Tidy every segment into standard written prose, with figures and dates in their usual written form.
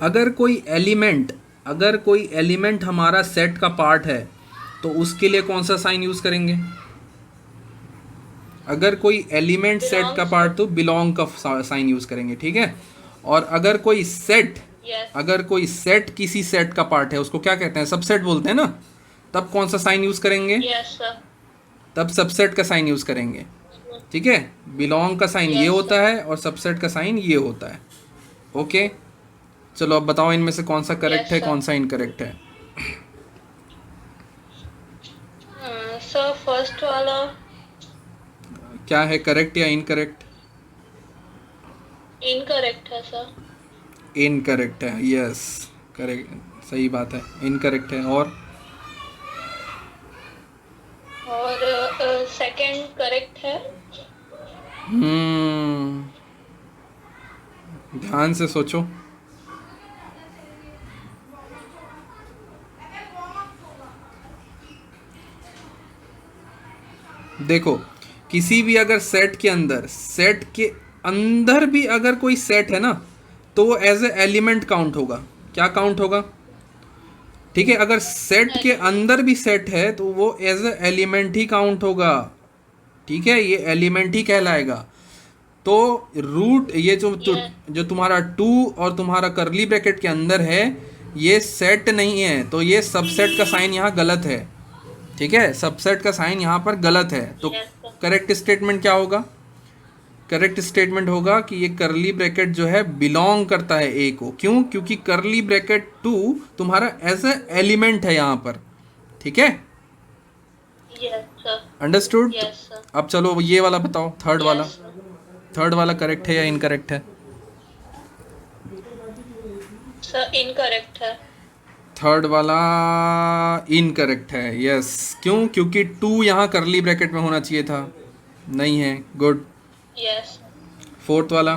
अगर कोई एलिमेंट हमारा सेट का पार्ट है तो उसके लिए कौन सा साइन यूज करेंगे? अगर कोई एलिमेंट सेट का बिलोंग्स टू। पार्ट तो बिलोंग का साइन यूज करेंगे, ठीक है। और यस। अगर कोई सेट किसी सेट का पार्ट है उसको क्या कहते हैं? सबसेट बोलते हैं ना। तब कौन सा साइन यूज करेंगे? Yes sir. तब सबसेट का साइन यूज करेंगे, ठीक है। बिलोंग का साइन ये यस होता सर। है और सबसेट का साइन ये होता है। ओके, चलो अब बताओ इनमें से कौन सा करेक्ट यस है सर। कौन सा इनकरेक्ट है। सर फर्स्ट वाला क्या है, करेक्ट या इनकरेक्ट? इनकरेक्ट है सर। इनकरेक्ट है, यस। करेक्ट, सही बात है, इनकरेक्ट है। और सेकंड करेक्ट है। हम्म ध्यान से सोचो। देखो, किसी भी अगर सेट के अंदर भी अगर कोई सेट है ना, तो वो एज ए एलिमेंट काउंट होगा। क्या काउंट होगा? ठीक है, अगर सेट के एलिमेंट। अंदर भी सेट है तो वो एज ए एलिमेंट ही काउंट होगा। ठीक है, ये एलिमेंट ही कहलाएगा। तो रूट ये यस। जो तुम्हारा टू और तुम्हारा करली ब्रैकेट के अंदर है, ये सेट नहीं है, तो ये सबसेट का साइन यहाँ गलत है। ठीक है, सबसेट का साइन यहाँ पर गलत है। तो यस सर। करेक्ट स्टेटमेंट क्या होगा? करेक्ट स्टेटमेंट होगा कि ये करली ब्रैकेट जो है बिलोंग करता है ए को। क्यों? क्योंकि करली ब्रैकेट टू तुम्हारा एज ए एलिमेंट है यहाँ पर। ठीक है, यस सर। अंडरस्टूड। तो यस सर। अब चलो ये वाला बताओ, यस सर। थर्ड वाला करेक्ट है या इनकरेक्ट है? सर इनकरेक्ट है। थर्ड वाला इनकरेक्ट है, यस। क्यों? क्योंकि टू यहाँ करली ब्रैकेट में होना चाहिए था, नहीं है। गुड। यस फोर्थ वाला?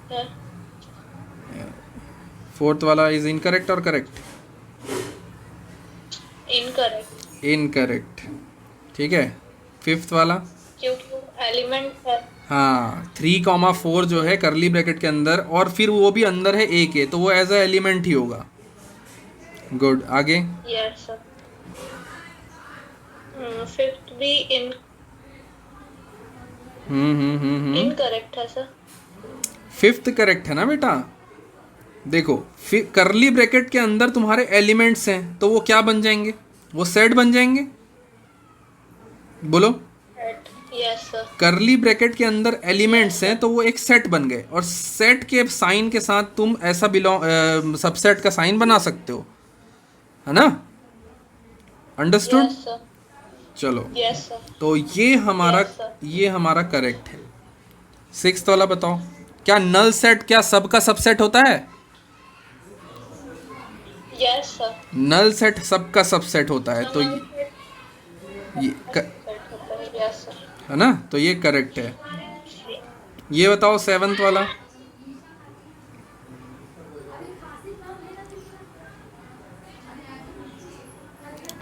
सर। फोर्थ वाला इज इनकरेक्ट और करेक्ट? इनकरेक्ट। इनकरेक्ट, ठीक है। फिफ्थ वाला? क्योंकि वो एलिमेंट है। हाँ, 3,4 जो है करली ब्रैकेट के अंदर, और फिर वो भी अंदर है ए के, तो वो एज अ एलिमेंट ही होगा। गुड, आगे। Yes sir. फिफ्थ भी इनकरेक्ट है सर। फिफ्थ करेक्ट है ना बेटा? देखो, फिर करली ब्रैकेट के अंदर तुम्हारे एलिमेंट्स हैं तो वो क्या बन जाएंगे? वो सेट बन जाएंगे। बोलो। Yes sir. करली ब्रैकेट के अंदर यस एलिमेंट्स हैं सर। तो वो एक सेट बन गए, और सेट के साइन के साथ तुम ऐसा सबसेट का साइन बना सकते हो, है ना? अंडरस्टूड। Yes sir. चलो, यस सर। तो यस सर। ये हमारा करेक्ट है। सिक्स्थ वाला बताओ। क्या नल सेट क्या सबका सबसेट होता है? Yes sir. नल सेट सबका सबसेट होता है, तो नल सेट ये सबका सबसेट होता है। Yes sir. है ना, तो ये करेक्ट है। ये बताओ सेवंथ वाला।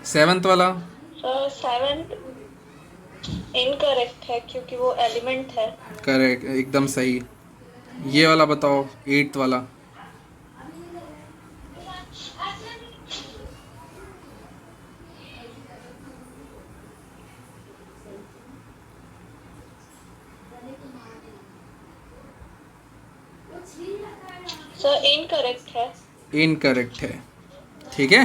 सेवंथ वाला? सर सेवेंथ इनकरेक्ट है क्योंकि वो एलिमेंट है। करेक्ट, एकदम सही। ये वाला बताओ, एट्थ वाला। सर इनकरेक्ट है। इनकरेक्ट है, ठीक है।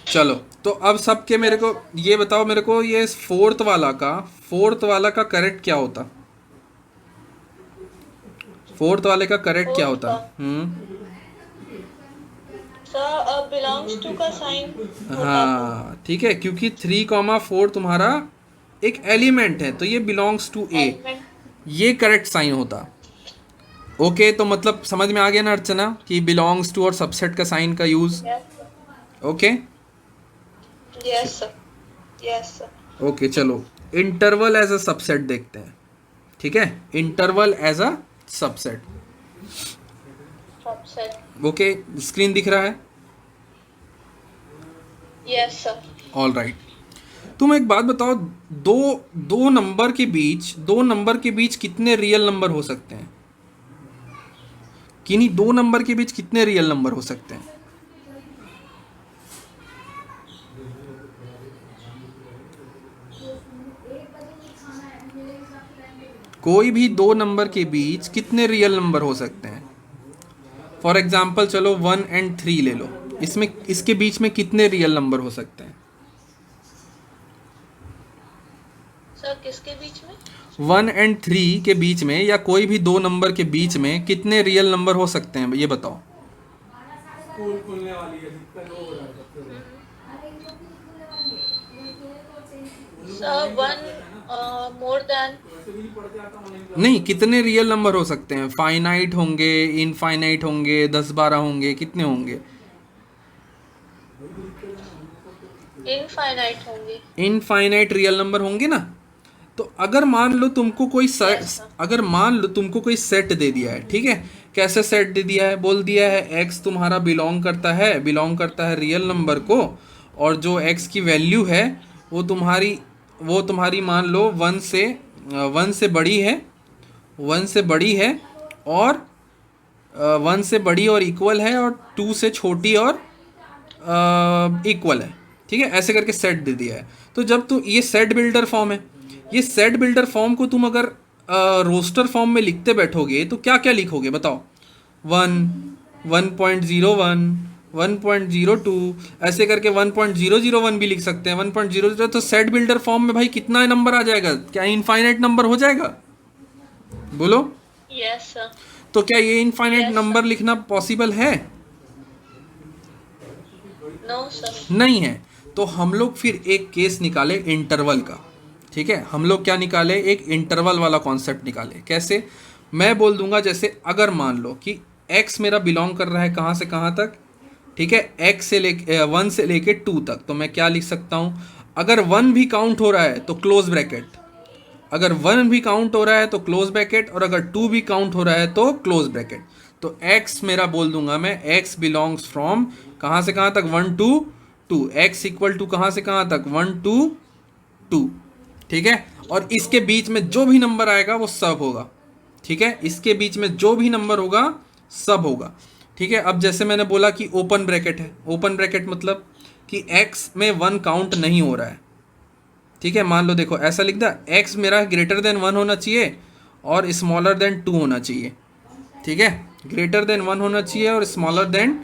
चलो, तो अब सबके मेरे यस को सर। ये बताओ, मेरे को ये फोर्थ वाला का करेक्ट क्या होता? फोर्थ वाले का करेक्ट क्या फोर्थ होता? का हम्म सर अब बिलोंग्स टू का साइन होता तो। हाँ, ठीक है, क्योंकि 3,4 तुम्हारा एक एलिमेंट है, तो ये बिलोंग्स टू ए, एलिमेंट। ये करेक्ट साइन होता। ओके, तो मतलब समझ में आ गया ना अर्चना, कि बिलोंग्स टू और सबसेट का साइन का use. Yes sir. Okay. Yes sir. Yes sir. Okay, चलो इंटरवल एज अ सबसेट देखते हैं। ठीक है, interval as a subset. Subset. Okay, screen दिख रहा है? Yes sir. All right. तुम एक बात बताओ, दो दो नंबर के बीच कितने रियल नंबर हो सकते हैं? किन्हीं दो नंबर के बीच कितने रियल नंबर हो सकते हैं? कोई भी दो नंबर के बीच कितने रियल नंबर हो सकते हैं? फॉर एग्जाम्पल चलो 1 और 3 ले लो, इसमें इसके बीच में कितने रियल नंबर हो सकते हैं? सर किसके बीच में? 1 और 3 के बीच में, या कोई भी दो नंबर के बीच में कितने रियल नंबर हो सकते हैं, ये बताओ। Sir one more than. नहीं, कितने रियल नंबर हो सकते हैं? फाइनाइट होंगे, इनफाइनाइट होंगे, 10-12 होंगे, कितने होंगे? इनफाइनाइट होंगे। इनफाइनाइट रियल नंबर होंगे ना। तो अगर मान लो तुमको कोई अगर मान लो तुमको कोई सेट दे दिया है, ठीक है, कैसे सेट दे दिया है? बोल दिया है एक्स तुम्हारा बिलोंग करता है रियल नंबर को, और जो एक्स की वैल्यू है वो तुम्हारी मान लो 1 से बड़ी है, 1 से बड़ी है, और 1 से बड़ी और इक्वल है, और 2 से छोटी और इक्वल है, ठीक है, ऐसे करके सेट दे दिया है। तो जब तुम, ये सेट बिल्डर फॉर्म है, ये सेट बिल्डर फॉर्म को तुम अगर रोस्टर फॉर्म में लिखते बैठोगे तो क्या क्या लिखोगे बताओ? 1, 1.01, 1.02, ऐसे करके 1.001 भी लिख सकते हैं, 1.00। तो सेट बिल्डर फॉर्म में भाई कितना नंबर आ जाएगा? क्या इनफाइनाइट नंबर हो जाएगा? बोलो। Yes sir. तो क्या ये इनफाइनाइट Yes, नंबर लिखना पॉसिबल है? No sir. नहीं है। तो हम लोग फिर एक केस निकाले इंटरवल का, ठीक है, हम लोग क्या निकाले? एक इंटरवल वाला कॉन्सेप्ट निकाले। कैसे? मैं बोल दूंगा, जैसे अगर मान लो कि x मेरा बिलोंग कर रहा है कहाँ से कहाँ तक, ठीक है, 1 से लेके 2 तक, तो मैं क्या लिख सकता हूँ? अगर 1 भी काउंट हो रहा है तो क्लोज ब्रैकेट, अगर 1 भी काउंट हो रहा है तो क्लोज ब्रैकेट, और अगर 2 भी काउंट हो रहा है तो क्लोज ब्रैकेट। तो x मेरा बोल दूंगा मैं, x बिलोंग्स फ्रॉम कहाँ से कहाँ तक? 1 to 2। x इक्वल टू कहाँ से कहाँ तक? 1 to 2, ठीक है। और इसके बीच में जो भी नंबर आएगा वो सब होगा, ठीक है, इसके बीच में जो भी नंबर होगा सब होगा, ठीक है। अब जैसे मैंने बोला कि ओपन ब्रैकेट है, ओपन ब्रैकेट मतलब कि x में 1 काउंट नहीं हो रहा है, ठीक है। मान लो देखो ऐसा लिख दा, x मेरा ग्रेटर देन 1 होना चाहिए और स्मॉलर देन 2 होना चाहिए, ठीक है, ग्रेटर देन 1 होना चाहिए और स्मॉलर देन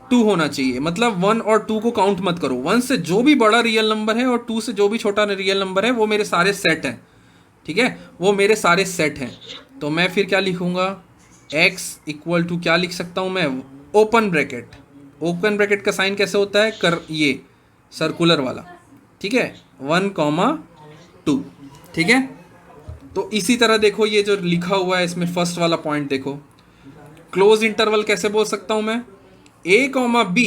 2 होना चाहिए। मतलब 1 और 2 को काउंट मत करो, 1 से जो भी बड़ा रियल नंबर है और 2 से जो भी छोटा रियल नंबर है वो मेरे सारे सेट हैं, ठीक है, वो मेरे सारे सेट हैं। तो मैं फिर क्या लिखूंगा? x इक्वल टू क्या लिख सकता हूँ मैं? Open bracket. ओपन ब्रैकेट का साइन कैसे होता है? ये सर्कुलर वाला, ठीक है, 1, 2, ठीक है। तो इसी तरह देखो ये जो लिखा हुआ है इसमें फर्स्ट वाला पॉइंट देखो, क्लोज इंटरवल कैसे बोल सकता हूँ मैं? a, b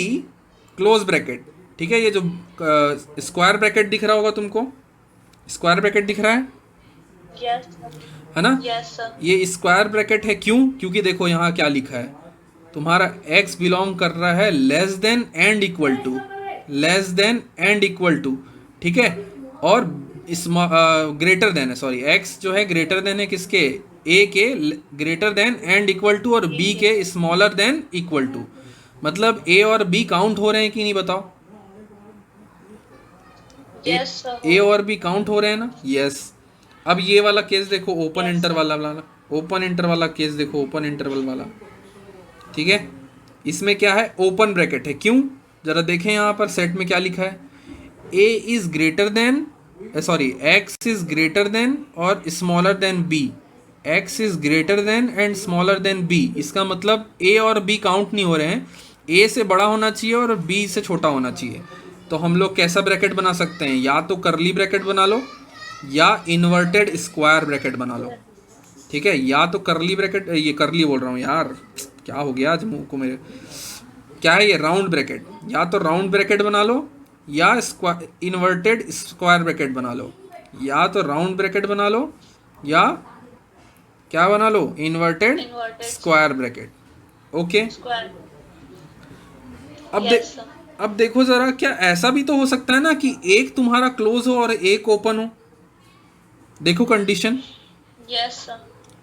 क्लोज ब्रैकेट, ठीक है। ये जो स्क्वायर ब्रैकेट दिख रहा होगा तुमको, स्क्वायर ब्रैकेट दिख रहा है, यस है ना? Yes sir. ये स्क्वायर ब्रैकेट है, क्यों? क्योंकि देखो यहाँ क्या लिखा है, तुम्हारा x बिलोंग कर रहा है less than and equal to, less than and equal to, ठीक है, और ग्रेटर देन है, सॉरी, x जो है ग्रेटर देन है किसके? a के greater than and equal to, और b के स्मॉलर देन इक्वल टू। मतलब a और b काउंट हो रहे हैं कि नहीं बताओ? Yes sir. a और b काउंट हो रहे हैं ना? यस। अब ये वाला केस देखो, ओपन इंटरवल वाला, ओपन इंटरवल वाला केस देखो, ओपन इंटरवल वाला, ठीक है। इसमें क्या है? ओपन ब्रैकेट है, क्यों? जरा देखें यहाँ पर सेट में क्या लिखा है, a is greater than, sorry, x is greater than और smaller than b, x is greater than and smaller than b। इसका मतलब a और b काउंट नहीं हो रहे हैं, a से बड़ा होना चाहिए और b से छोटा होना चाहिए। तो हम लोग कैसा ब्रैकेट बना सकते हैं? या तो करली ब्रैकेट बना लो या इन्वर्टेड स्क्वायर ब्रैकेट बना लो, ठीक है। या तो करली ब्रैकेट, ये करली बोल रहा हूँ यार, क्या हो गया आज मुंह को मेरे, क्या है ये? Round bracket. या तो राउंड ब्रैकेट बना लो या इन्वर्टेड स्क्वायर ब्रैकेट बना लो, या तो राउंड ब्रैकेट बना लो या क्या बना लो? Inverted square bracket, okay. Square. अब Yes, sir. अब देखो जरा, क्या ऐसा भी तो हो सकता है ना कि एक तुम्हारा क्लोज हो और एक ओपन हो? देखो कंडीशन, Yes, sir.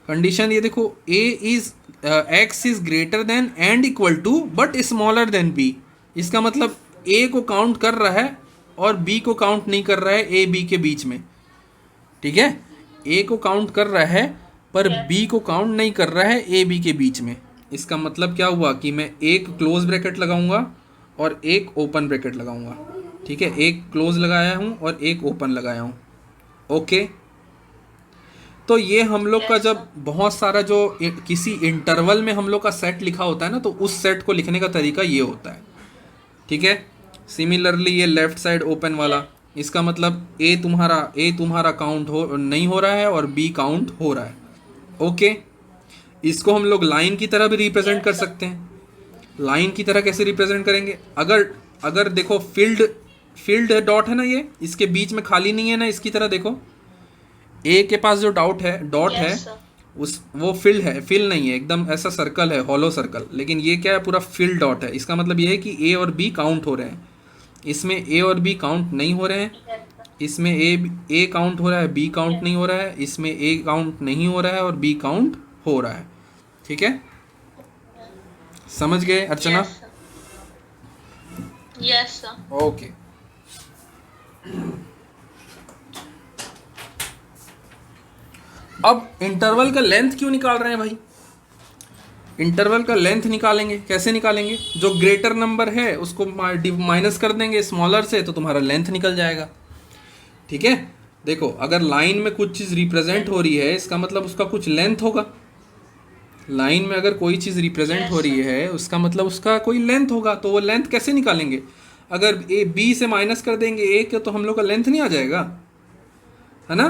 कंडीशन ये देखो, a is x is greater than and equal to but smaller than b. इसका मतलब ए को काउंट कर रहा है और बी को काउंट नहीं कर रहा है ए बी के बीच में। ठीक है, ए को काउंट कर रहा है पर Yes. बी को काउंट नहीं कर रहा है ए बी के बीच में। इसका मतलब क्या हुआ कि मैं एक क्लोज ब्रैकेट लगाऊंगा और एक ओपन ब्रैकेट लगाऊंगा। ठीक है, एक क्लोज लगाया हूँ और एक ओपन लगाया हूँ। ओके, तो ये हम लोग का Yes, जब sir. बहुत सारा जो किसी इंटरवल में हम लोग का सेट लिखा होता है ना, तो उस सेट को लिखने का तरीका ये होता है। ठीक है, सिमिलरली ये लेफ्ट साइड ओपन वाला, इसका मतलब ए तुम्हारा काउंट हो नहीं हो रहा है और बी काउंट हो रहा है। ओके, इसको हम लोग लाइन की तरह भी रिप्रेजेंट कर Yes, sir. सकते हैं। लाइन की तरह कैसे रिप्रेजेंट करेंगे? अगर अगर देखो फील्ड फील्ड डॉट है ना, ये इसके बीच में खाली नहीं है ना, इसकी तरह देखो, ए के पास जो डॉट है Yes, sir. उस वो फिल है, फिल नहीं है, एकदम ऐसा सर्कल है, हॉलो सर्कल। लेकिन ये क्या है, पूरा फिल डॉट है। इसका मतलब ये है कि ए और बी काउंट हो रहे हैं। इसमें ए और बी काउंट नहीं हो रहे हैं। Yes, sir. इसमें ए काउंट हो रहा है, बी काउंट नहीं हो रहा है। इसमें ए काउंट नहीं हो रहा है और बी काउंट हो रहा है। ठीक है, समझ गए अर्चना? Yes, sir. Yes, sir. Okay, अब इंटरवल का लेंथ क्यों निकाल रहे हैं भाई? इंटरवल का लेंथ निकालेंगे, कैसे निकालेंगे? जो ग्रेटर नंबर है उसको माइनस कर देंगे स्मॉलर से, तो तुम्हारा लेंथ निकल जाएगा। ठीक है, देखो अगर लाइन में कुछ चीज़ रिप्रेजेंट हो रही है, इसका मतलब उसका कुछ लेंथ होगा। लाइन में अगर कोई चीज़ रिप्रेजेंट हो रही है, उसका मतलब उसका कोई लेंथ होगा। तो वो लेंथ कैसे निकालेंगे? अगर ए बी से माइनस कर देंगे ए के, तो हम लोग का लेंथ नहीं आ जाएगा, है ना?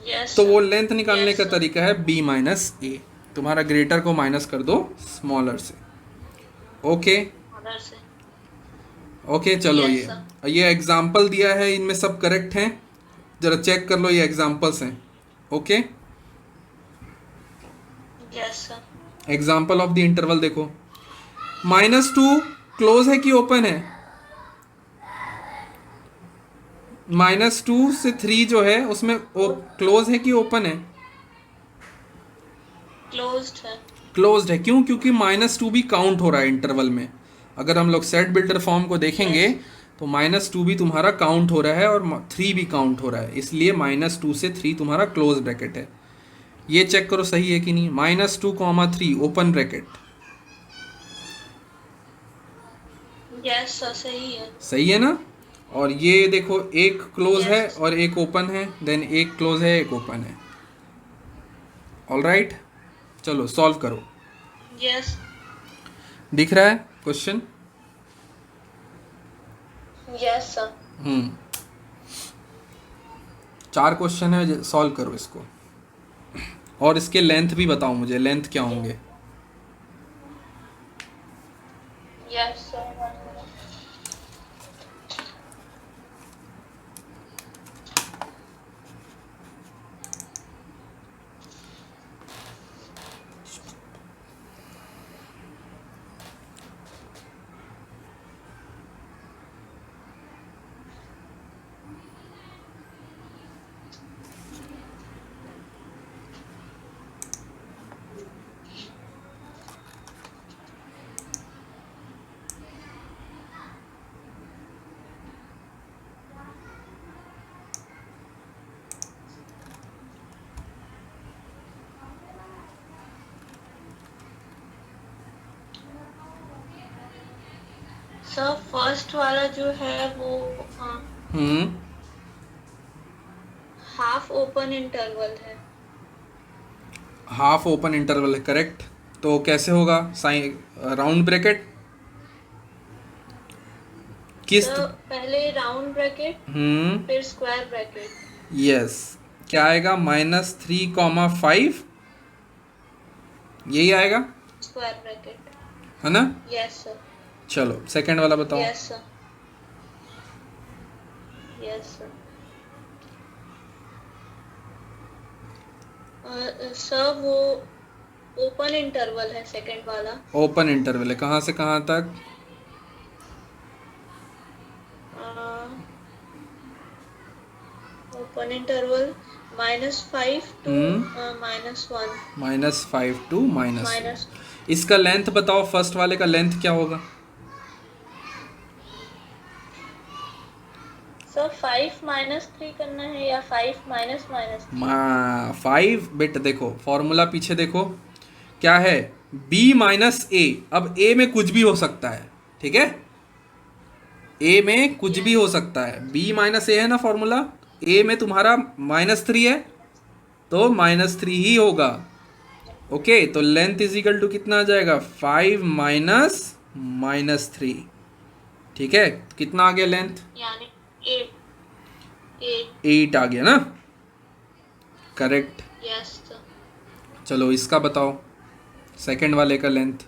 Yes, तो sir. वो लेंथ निकालने Yes, का sir. तरीका है बी माइनस ए। तुम्हारा ग्रेटर को माइनस कर दो स्मॉलर से। ओके, Mother से. ओके चलो, Yes, ये एग्जाम्पल दिया है, इनमें सब करेक्ट हैं। जरा चेक कर लो, ये एग्जाम्पल्स हैं। Okay, Yes, sir. Example of the interval देखो, -2 क्लोज है कि ओपन है? -2 से 3 जो है उसमें क्लोज है कि ओपन है? Closed है. क्लोज्ड है। क्यों? क्योंकि -2 भी काउंट हो रहा है इंटरवल में। अगर हम लोग सेट बिल्डर फॉर्म को देखेंगे तो -2 भी तुम्हारा काउंट हो रहा है और 3 भी काउंट हो रहा है, इसलिए -2 से 3 तुम्हारा क्लोज ब्रैकेट है। ये चेक करो सही है कि नहीं। -2, 3 ओपन ब्रैकेट, Yes, sir. सही है. सही है ना? और ये देखो, एक क्लोज है Yes. और एक ओपन है, देन एक क्लोज है एक ओपन है। ऑलराइट, चलो सॉल्व करो। Yes. दिख रहा है क्वेश्चन? Yes, sir. 4 क्वेश्चन है, सॉल्व करो इसको। और इसके लेंथ भी बताओ मुझे, लेंथ क्या होंगे? Yes, sir. सर फर्स्ट वाला जो है वो हाफ ओपन इंटरवल है. हाफ ओपन इंटरवल है, करेक्ट। तो कैसे होगा? साइन राउंड ब्रैकेट किस? तो पहले राउंड ब्रैकेट फिर स्क्वायर ब्रैकेट. यस, क्या आएगा? -3, 5 यही आएगा, स्क्वायर ब्रैकेट. है ना? Yes sir. चलो सेकंड वाला बताओ। Yes sir. Yes sir. Sir वो ओपन इंटरवल है सेकंड वाला. ओपन इंटरवल है, कहाँ से कहाँ तक? open interval -5 to -1 -5 to -1। minus इसका लेंथ बताओ, फर्स्ट वाले का लेंथ क्या होगा? सर 5 -3 करना है या 5 -3? 5 बिट देखो, फॉर्मूला पीछे देखो क्या है, b माइनस ए। अब a में कुछ भी हो सकता है, ठीक है, a में कुछ भी हो सकता है, b माइनस ए है ना फॉर्मूला, a में तुम्हारा -3 है तो -3 ही होगा। ओके, तो लेंथ इज इक्वल टू कितना आ जाएगा, 5 माइनस -3। ठीक है, कितना आ गया लेंथ? यानी 8 8 आ गया ना, करेक्ट। Yes sir. चलो इसका बताओ, सेकंड वाले का लेंथ।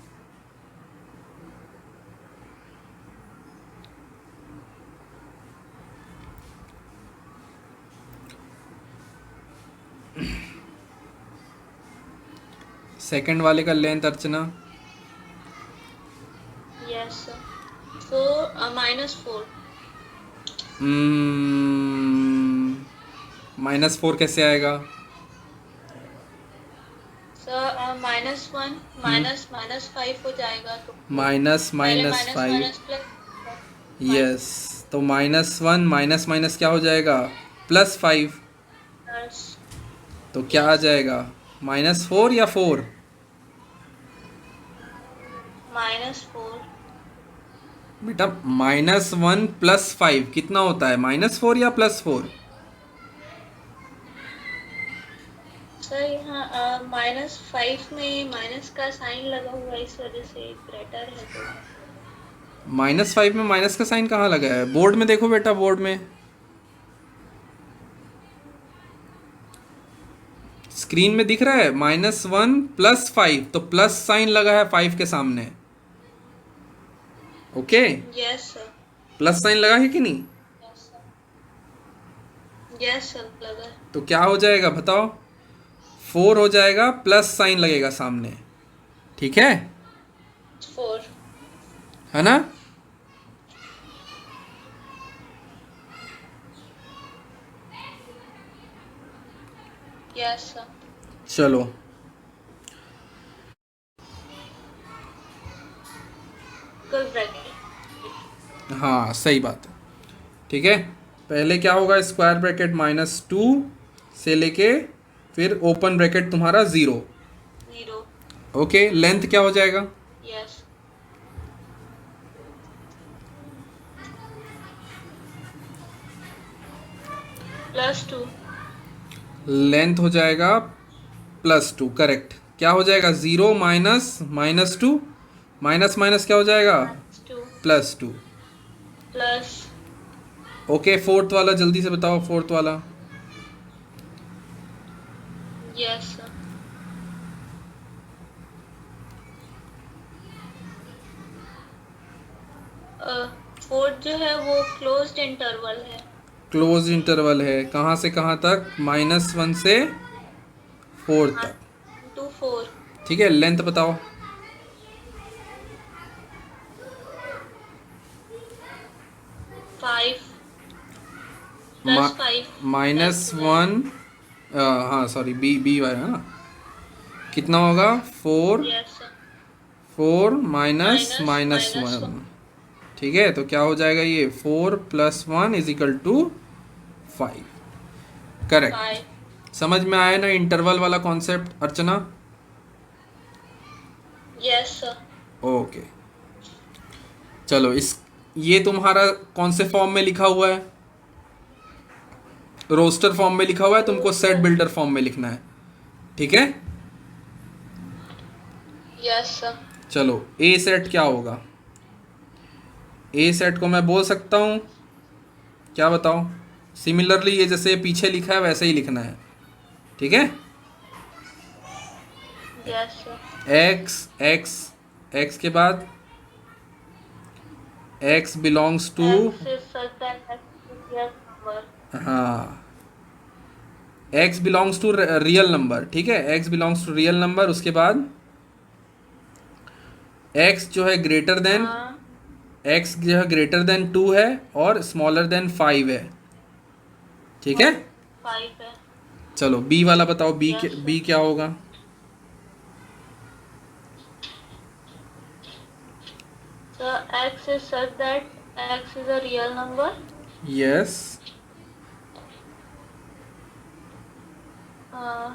सेकंड वाले का लेंथ अर्चना? Yes sir. तो -4 -4 कैसे आएगा? सर -1 -5 हो जाएगा तो माइनस पहले -5, प्लस यस, तो -1 माइनस माइनस क्या हो जाएगा, +5। प्लस तो क्या आ जाएगा, -4 या 4? -4 बेटा -1 + 5 कितना होता है, -4 या +4? सर यहाँ -5 में माइनस का साइन लगा हुआ है, इस वजह से ग्रेटर है तो -5 में माइनस का साइन कहाँ लगा है? बोर्ड में देखो बेटा, बोर्ड में स्क्रीन में दिख रहा है -1 + 5, तो प्लस साइन लगा है 5 के सामने। Okay, yes sir. Plus sign लगा है कि नहीं? यस सर लगा है। तो क्या हो जाएगा बताओ, 4 हो जाएगा, प्लस साइन लगेगा सामने, ठीक है 4 है ना? Yes sir. चलो इक्वल ब्रैकेट। हाँ सही बात है, ठीक है। पहले क्या होगा, स्क्वायर ब्रैकेट -2 से लेके फिर ओपन ब्रैकेट तुम्हारा 0। 0 ओके, लेंथ क्या हो जाएगा? यस +2 लेंथ हो जाएगा +2, करेक्ट। क्या हो जाएगा, 0 माइनस -2, माइनस माइनस क्या हो जाएगा, -2 +2। प्लस ओके, फोर्थ वाला जल्दी से बताओ, फोर्थ वाला। Yes sir. फोर्थ जो है वो क्लोज्ड इंटरवल है। क्लोज इंटरवल है, कहाँ से कहाँ तक, -1 से 4 तक, 2 4 ठीक है। लेंथ बताओ, 5 +5 -1, हाँ सॉरी, बी वाला है ना, कितना होगा, 4 यस सर। 4 माइनस माइनस -1, ठीक है। तो क्या हो जाएगा ये, 4 + 1 = 5, करेक्ट। 5 समझ में आया ना इंटरवल वाला concept Archana? Yes sir. Okay, चलो ये तुम्हारा कौन से फॉर्म में लिखा हुआ है, रोस्टर फॉर्म में लिखा हुआ है, तुमको सेट बिल्डर फॉर्म में लिखना है, ठीक है। Yes sir. चलो ए सेट क्या होगा, ए सेट को मैं बोल सकता हूँ, क्या बताओ, सिमिलरली ये जैसे पीछे लिखा है वैसे ही लिखना है, ठीक है। Yes sir. X x x के बाद x बिलोंग्स टू, हाँ, x belongs to real number, ठीक है, x belongs to real number. उसके बाद x जो है ग्रेटर देन, x जो है ग्रेटर देन 2 है और स्मॉलर देन 5 है, ठीक है। 5 है। चलो बी वाला बताओ, यस सर। बी क्या होगा? Sir x is such that x is a real number. Yes. uh,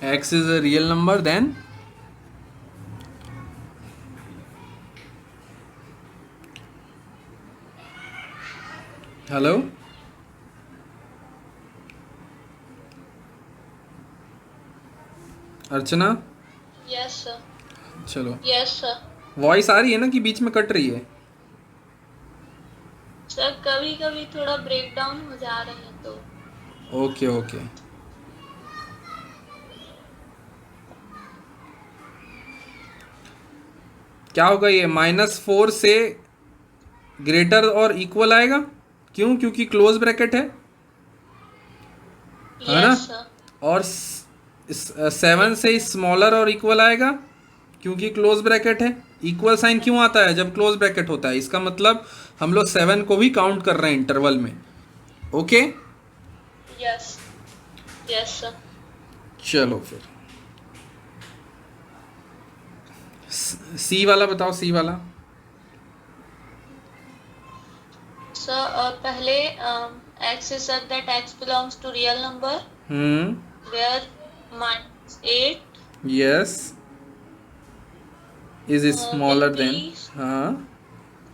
x is a real number, then hello Archana, yes sir. चलो यस सर। वॉइस आ रही है ना कि बीच में कट रही है? सर कभी कभी थोड़ा ब्रेक डाउन हो जा रहे हैं तो। Okay okay. क्या होगा ये? -4 से ग्रेटर और इक्वल आएगा। क्यों? क्योंकि क्लोज ब्रैकेट है ना? Yes sir. और 7 से स्मॉलर और इक्वल आएगा क्योंकि क्लोज ब्रैकेट है। इक्वल साइन क्यों आता है जब क्लोज ब्रैकेट होता है? इसका मतलब हम लोग 7 को भी काउंट कर रहे हैं इंटरवल में। ओके। यस। Yes sir. चलो फिर सी वाला बताओ, सी वाला। सर पहले x is such that x belongs to real number where -8 yes is smaller will than. be हाँ।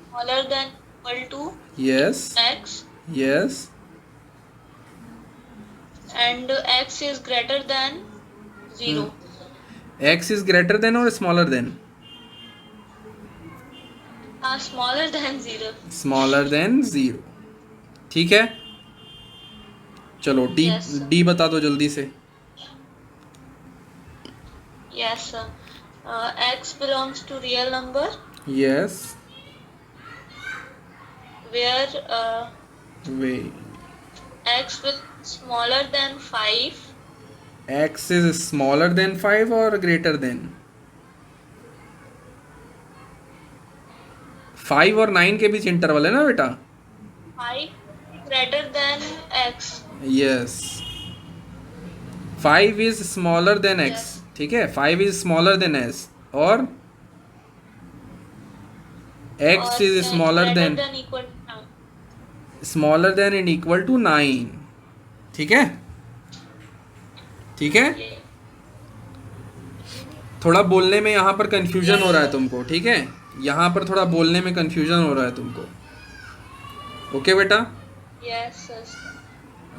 smaller than equal to yes x yes and x is greater than 0. X is greater than और smaller than? Smaller than 0. Smaller than 0। ठीक है। चलो D, Yes, sir. D बता दो जल्दी से। Yes sir. X belongs to real number yes where way x will be smaller than 5 x is smaller then 5 और greater then 5 और 9 के बीच इंटरवल है ना बेटा? 5 greater than x. Yes 5 is smaller than x. Yes. ठीक है, 5 is smaller than s और x और is smaller greater than than equal to 9. Smaller than and equal to 9। ठीक है। ठीक है। ये थोड़ा बोलने में यहाँ पर कंफ्यूजन हो रहा है तुमको। ठीक है, यहाँ पर थोड़ा बोलने में कंफ्यूजन हो रहा है तुमको। ओके बेटा? yes sir.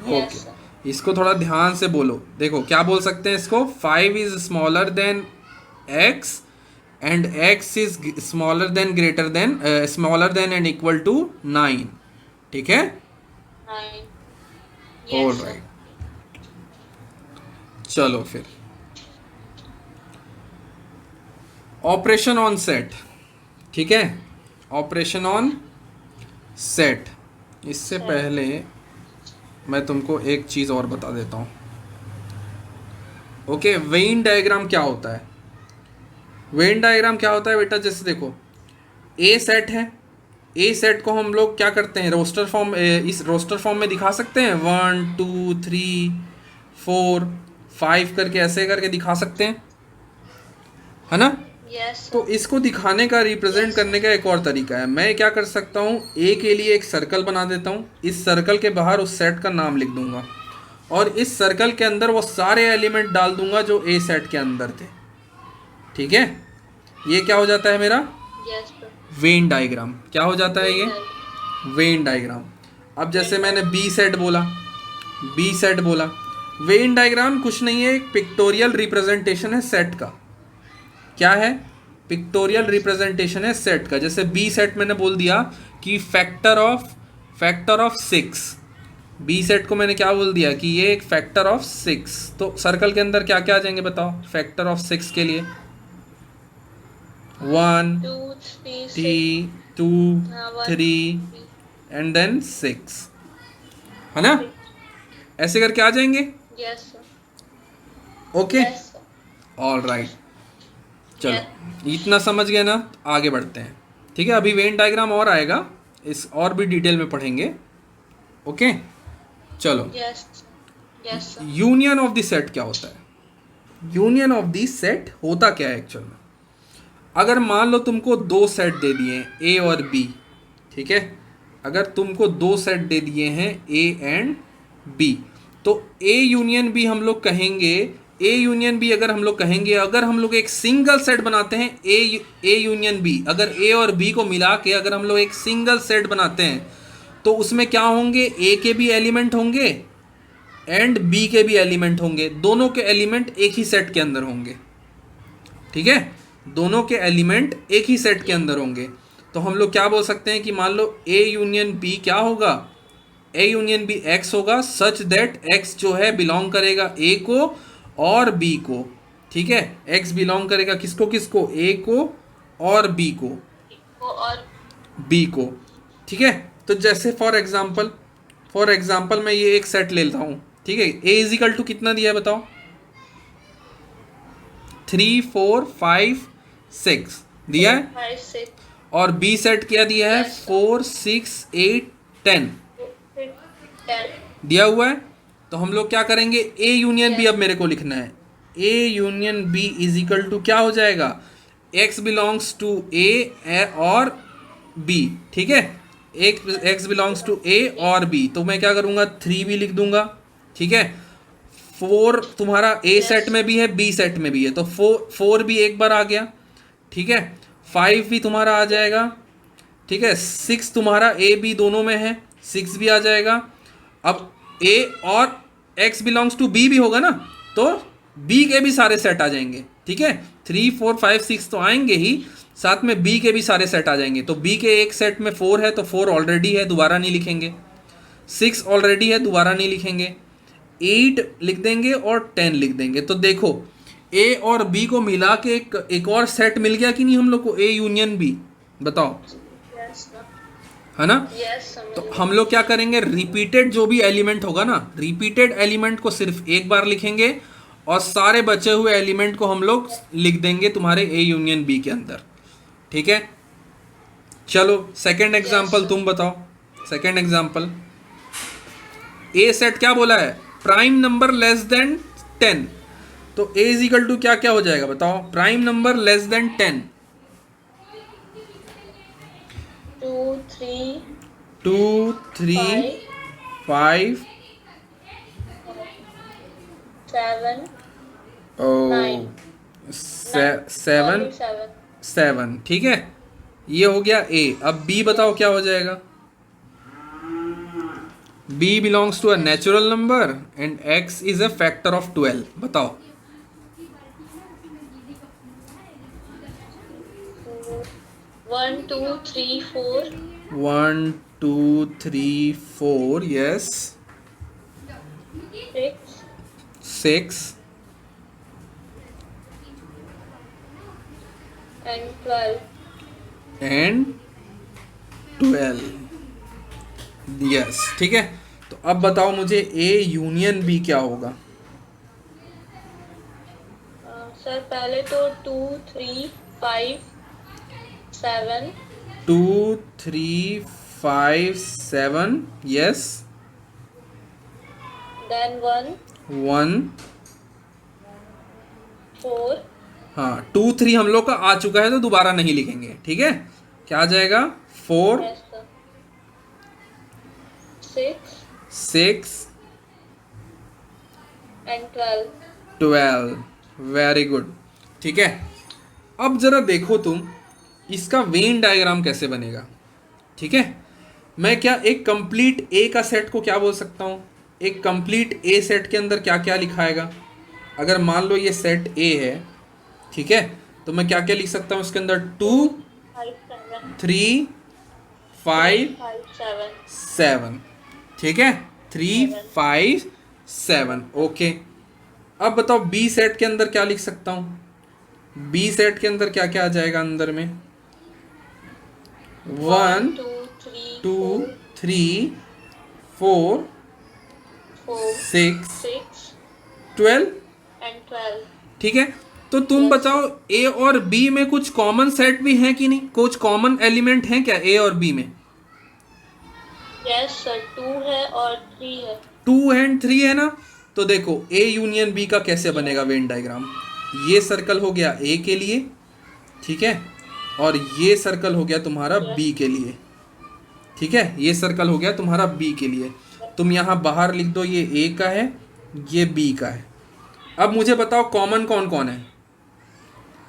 Yes sir. Okay, इसको थोड़ा ध्यान से बोलो। देखो क्या बोल सकते हैं इसको? 5 is smaller than x and x is smaller than greater than smaller than and equal to 9। ठीक है। 9. All Yes sir. राइट। चलो फिर ऑपरेशन ऑन सेट। ठीक है, ऑपरेशन ऑन सेट। इससे Set. पहले मैं तुमको एक चीज़ और बता देता हूँ। ओके, वेन डायग्राम क्या होता है? वेन डायग्राम क्या होता है बेटा? जैसे देखो ए सेट है, ए सेट को हम लोग क्या करते हैं? रोस्टर फॉर्म, इस रोस्टर फॉर्म में दिखा सकते हैं। 1 2 3 4 5 करके, ऐसे करके दिखा सकते हैं, है ना? Yes sir. तो इसको दिखाने का, रिप्रेजेंट करने का एक और तरीका है। मैं क्या कर सकता हूँ, ए के लिए एक सर्कल बना देता हूँ। इस सर्कल के बाहर उस सेट का नाम लिख दूंगा और इस सर्कल के अंदर वो सारे एलिमेंट डाल दूंगा जो ए सेट के अंदर थे। ठीक है, ये क्या हो जाता है मेरा? Yes sir. Venn diagram. क्या हो जाता है ये? Venn diagram. अब जैसे मैंने बी सेट बोला, बी सेट बोला, वेन डायग्राम कुछ नहीं है, एक पिक्टोरियल रिप्रेजेंटेशन है सेट का। क्या है? पिक्टोरियल रिप्रेजेंटेशन है सेट का। जैसे बी सेट मैंने बोल दिया कि फैक्टर ऑफ 6। बी सेट को मैंने क्या बोल दिया कि ये एक फैक्टर ऑफ 6। तो सर्कल के अंदर क्या क्या आ जाएंगे बताओ फैक्टर ऑफ 6 के लिए? 1 2 3 6. 3 2 3 एंड देन 6, है ना? ऐसे करके आ जाएंगे। Yes sir. Okay, Yes, sir. All right. चलो इतना समझ गए ना, आगे बढ़ते हैं। ठीक है, अभी वेन डायग्राम और आएगा, इस और भी डिटेल में पढ़ेंगे। ओके चलो, Yes. Yes, sir. Union of the set क्या होता है? यूनियन ऑफ द सेट होता क्या है एक्चुअल में? अगर मान लो तुमको दो सेट दे दिए ए और बी, ठीक है, अगर तुमको दो सेट दे दिए हैं ए एंड बी, तो ए यूनियन बी हम लोग कहेंगे, ए यूनियन बी अगर हम लोग कहेंगे, अगर हम लोग एक सिंगल सेट बनाते हैं ए यूनियन बी, अगर ए और बी को मिला के अगर हम लोग एक सिंगल सेट बनाते हैं, तो उसमें क्या होंगे, ए के भी एलिमेंट होंगे एंड बी के भी एलिमेंट होंगे, दोनों के एलिमेंट एक ही सेट के अंदर होंगे। ठीक है, दोनों के एलिमेंट एक ही सेट के अंदर होंगे। तो हम लोग क्या बोल सकते हैं कि मान लो ए यूनियन बी क्या होगा, ए यूनियन बी एक्स होगा, सच दैट एक्स जो है बिलोंग करेगा ए को और बी को। ठीक है, एक्स बिलोंग करेगा किसको किसको, ए को और बी को, को और बी को। ठीक है, तो जैसे फॉर एग्जाम्पल मैं ये एक सेट ले लेता हूँ। ठीक है, ए इज इक्वल टू कितना दिया है बताओ, 3 4 5 6 दिया है, 5 6 और बी सेट क्या दिया है, Yes. 4 6 8 10 10. दिया हुआ है। तो हम लोग क्या करेंगे, ए यूनियन बी Yes. अब मेरे को लिखना है, A union B is equal to क्या हो जाएगा, एक्स बिलोंग्स टू ए और बी। ठीक है, एक्स बिलोंग्स टू ए और बी, तो मैं क्या करूँगा, 3 भी लिख दूंगा। ठीक है, 4 तुम्हारा ए Yes. सेट में भी है, बी सेट में भी है, तो 4 भी एक बार आ गया। ठीक है, 5 भी तुम्हारा आ जाएगा। ठीक है, 6 तुम्हारा ए बी दोनों में है, 6 भी आ जाएगा। अब ए और एक्स बिलोंग्स टू बी भी होगा ना, तो बी के भी सारे सेट आ जाएंगे। ठीक है, 3 4 5 6 तो आएंगे ही, साथ में बी के भी सारे सेट आ जाएंगे। तो बी के एक सेट में 4 है, तो 4 ऑलरेडी है, दोबारा नहीं लिखेंगे। 6 ऑलरेडी है, दोबारा नहीं लिखेंगे। 8 लिख देंगे और 10 लिख देंगे। तो देखो ए और बी को मिला के एक और सेट मिल गया कि नहीं हम लोग को, ए यूनियन बी, बताओ, Yes, sir. है ना? Yes, तो समझ हम लोग क्या करेंगे, रिपीटेड जो भी एलिमेंट होगा ना, रिपीटेड एलिमेंट को सिर्फ एक बार लिखेंगे और सारे बचे हुए एलिमेंट को हम लोग लिख देंगे तुम्हारे ए यूनियन बी के अंदर। ठीक है, चलो सेकंड एग्जांपल तुम बताओ। सेकंड एग्जांपल, ए सेट क्या बोला है, प्राइम नंबर लेस देन 10, तो ए इज इक्वल टू क्या क्या हो जाएगा बताओ, प्राइम नंबर लेस देन 10, 2 3 2 3 5 5 7 7 7 7। ठीक है, ये हो गया ए। अब बी बताओ क्या हो जाएगा, b belongs to a natural number and x is a factor of 12, बताओ। 1 2 3 4 1 2 3 4, yes, 6 6 and 12. and 12, yes. ठीक है, तो अब बताओ मुझे ए यूनियन बी क्या होगा। सर पहले तो 2 3 5 7 2 3 5 7, यस, then 1 1, 4 हाँ 2 3 हम लोग का आ चुका है, तो दोबारा नहीं लिखेंगे। ठीक है, क्या आ जाएगा, 4 yes, sir. 6 6 and 12. 12, very good. ठीक है, अब जरा देखो तुम इसका वेन डायग्राम कैसे बनेगा। ठीक है, मैं क्या एक कंप्लीट ए का सेट को क्या बोल सकता हूँ, एक कंप्लीट ए सेट के अंदर क्या क्या लिखाएगा। अगर मान लो ये सेट ए है, ठीक है, तो मैं क्या क्या लिख सकता हूँ इसके अंदर, 2 5 7 3 5 5 7 7। ठीक है, 3 5 7, ओके। अब बताओ बी सेट के अंदर क्या लिख सकता हूँ, बी सेट के अंदर क्या क्या आ जाएगा अंदर में, 1 2 3 2 3 4 4 6 6 12 and 12. ठीक है, तो तुम बताओ ए और बी में कुछ कॉमन सेट भी हैं कि नहीं, कुछ कॉमन एलिमेंट हैं क्या ए और बी में? यस सर, 2 है और 3 है. 2 और 3 है ना, तो देखो ए यूनियन बी का कैसे बनेगा वेन डायग्राम। ये सर्कल हो गया ए के लिए, ठीक है, और ये सर्कल हो गया तुम्हारा बी के लिए, ठीक है, ये सर्कल हो गया तुम्हारा बी के लिए। तुम यहाँ बाहर लिख दो, ये ए का है, ये बी का है। अब मुझे बताओ कॉमन कौन कौन है,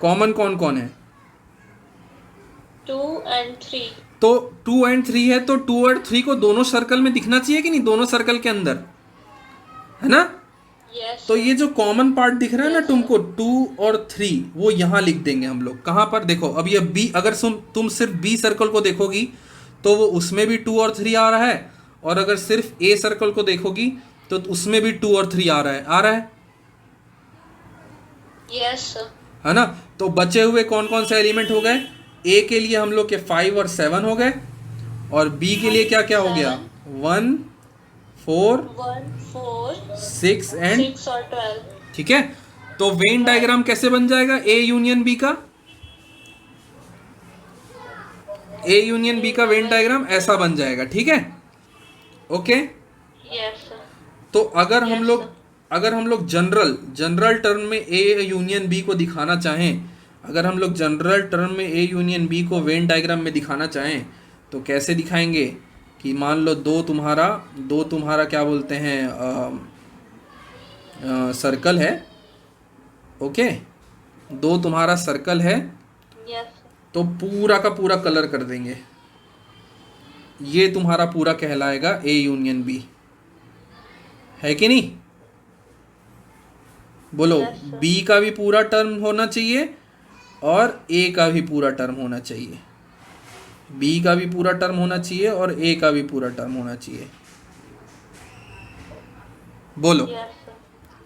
कॉमन कौन कौन है? 2 and 3. तो 2 और 3 है, तो 2 और 3 को दोनों सर्कल में दिखना चाहिए कि नहीं, दोनों सर्कल के अंदर, है ना? यस. तो ये जो कॉमन पार्ट दिख रहा है ना तुमको 2 और 3, वो यहाँ लिख देंगे हम लोग। कहाँ पर? देखो अब ये बी, अगर तुम सिर्फ बी सर्कल को देखोगी तो वो उसमें भी 2 और 3 आ रहा है, और अगर सिर्फ ए सर्कल को देखोगी तो उसमें भी 2 और 3 आ रहा है, आ रहा है, यस सर. है ना? तो बचे हुए कौन कौन से एलिमेंट हो गए? ए के लिए हम लोग के 5 और 7 हो गए, और बी के लिए क्या क्या हो गया? 1 4 1 4 6 एंड 6 और 12. ठीक है, तो वेन डायग्राम कैसे बन जाएगा ए यूनियन बी का? ए यूनियन बी का वेन डायग्राम ऐसा बन जाएगा, ठीक है, ओके। Yes sir. तो अगर हम Yes, लोग sir. अगर हम लोग जनरल टर्म में ए यूनियन बी को दिखाना चाहें, अगर हम लोग जनरल टर्म में ए यूनियन बी को वेन डायग्राम में दिखाना चाहें तो कैसे दिखाएंगे? कि मान लो दो तुम्हारा क्या बोलते हैं सर्कल है, ओके, दो तुम्हारा सर्कल है, यस. तो पूरा का पूरा कलर कर देंगे, ये तुम्हारा पूरा कहलाएगा ए यूनियन बी, है कि नहीं? बोलो, Yes, sir. बी का भी पूरा टर्म होना चाहिए और ए का भी पूरा टर्म होना चाहिए, बी का भी पूरा टर्म होना चाहिए और ए का भी पूरा टर्म होना चाहिए, बोलो, यस सर.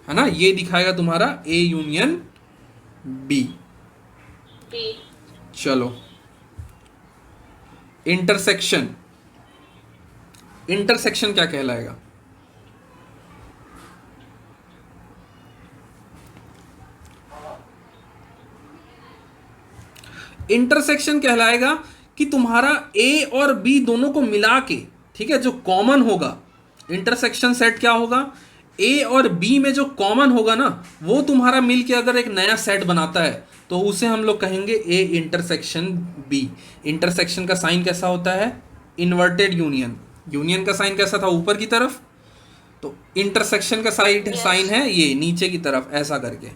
है ना? ये दिखाएगा तुम्हारा ए यूनियन बी। बी. चलो, इंटरसेक्शन, इंटरसेक्शन क्या कहलाएगा? इंटरसेक्शन कहलाएगा कि तुम्हारा ए और बी दोनों को मिला के, ठीक है, जो कॉमन होगा, इंटरसेक्शन सेट क्या होगा? ए और बी में जो कॉमन होगा ना, वो तुम्हारा मिल के अगर एक नया सेट बनाता है तो उसे हम लोग कहेंगे ए इंटरसेक्शन बी। इंटरसेक्शन का साइन कैसा होता है? Inverted union. यूनियन का साइन कैसा था? ऊपर की तरफ। तो इंटरसेक्शन का साइन है ये नीचे की तरफ ऐसा करके,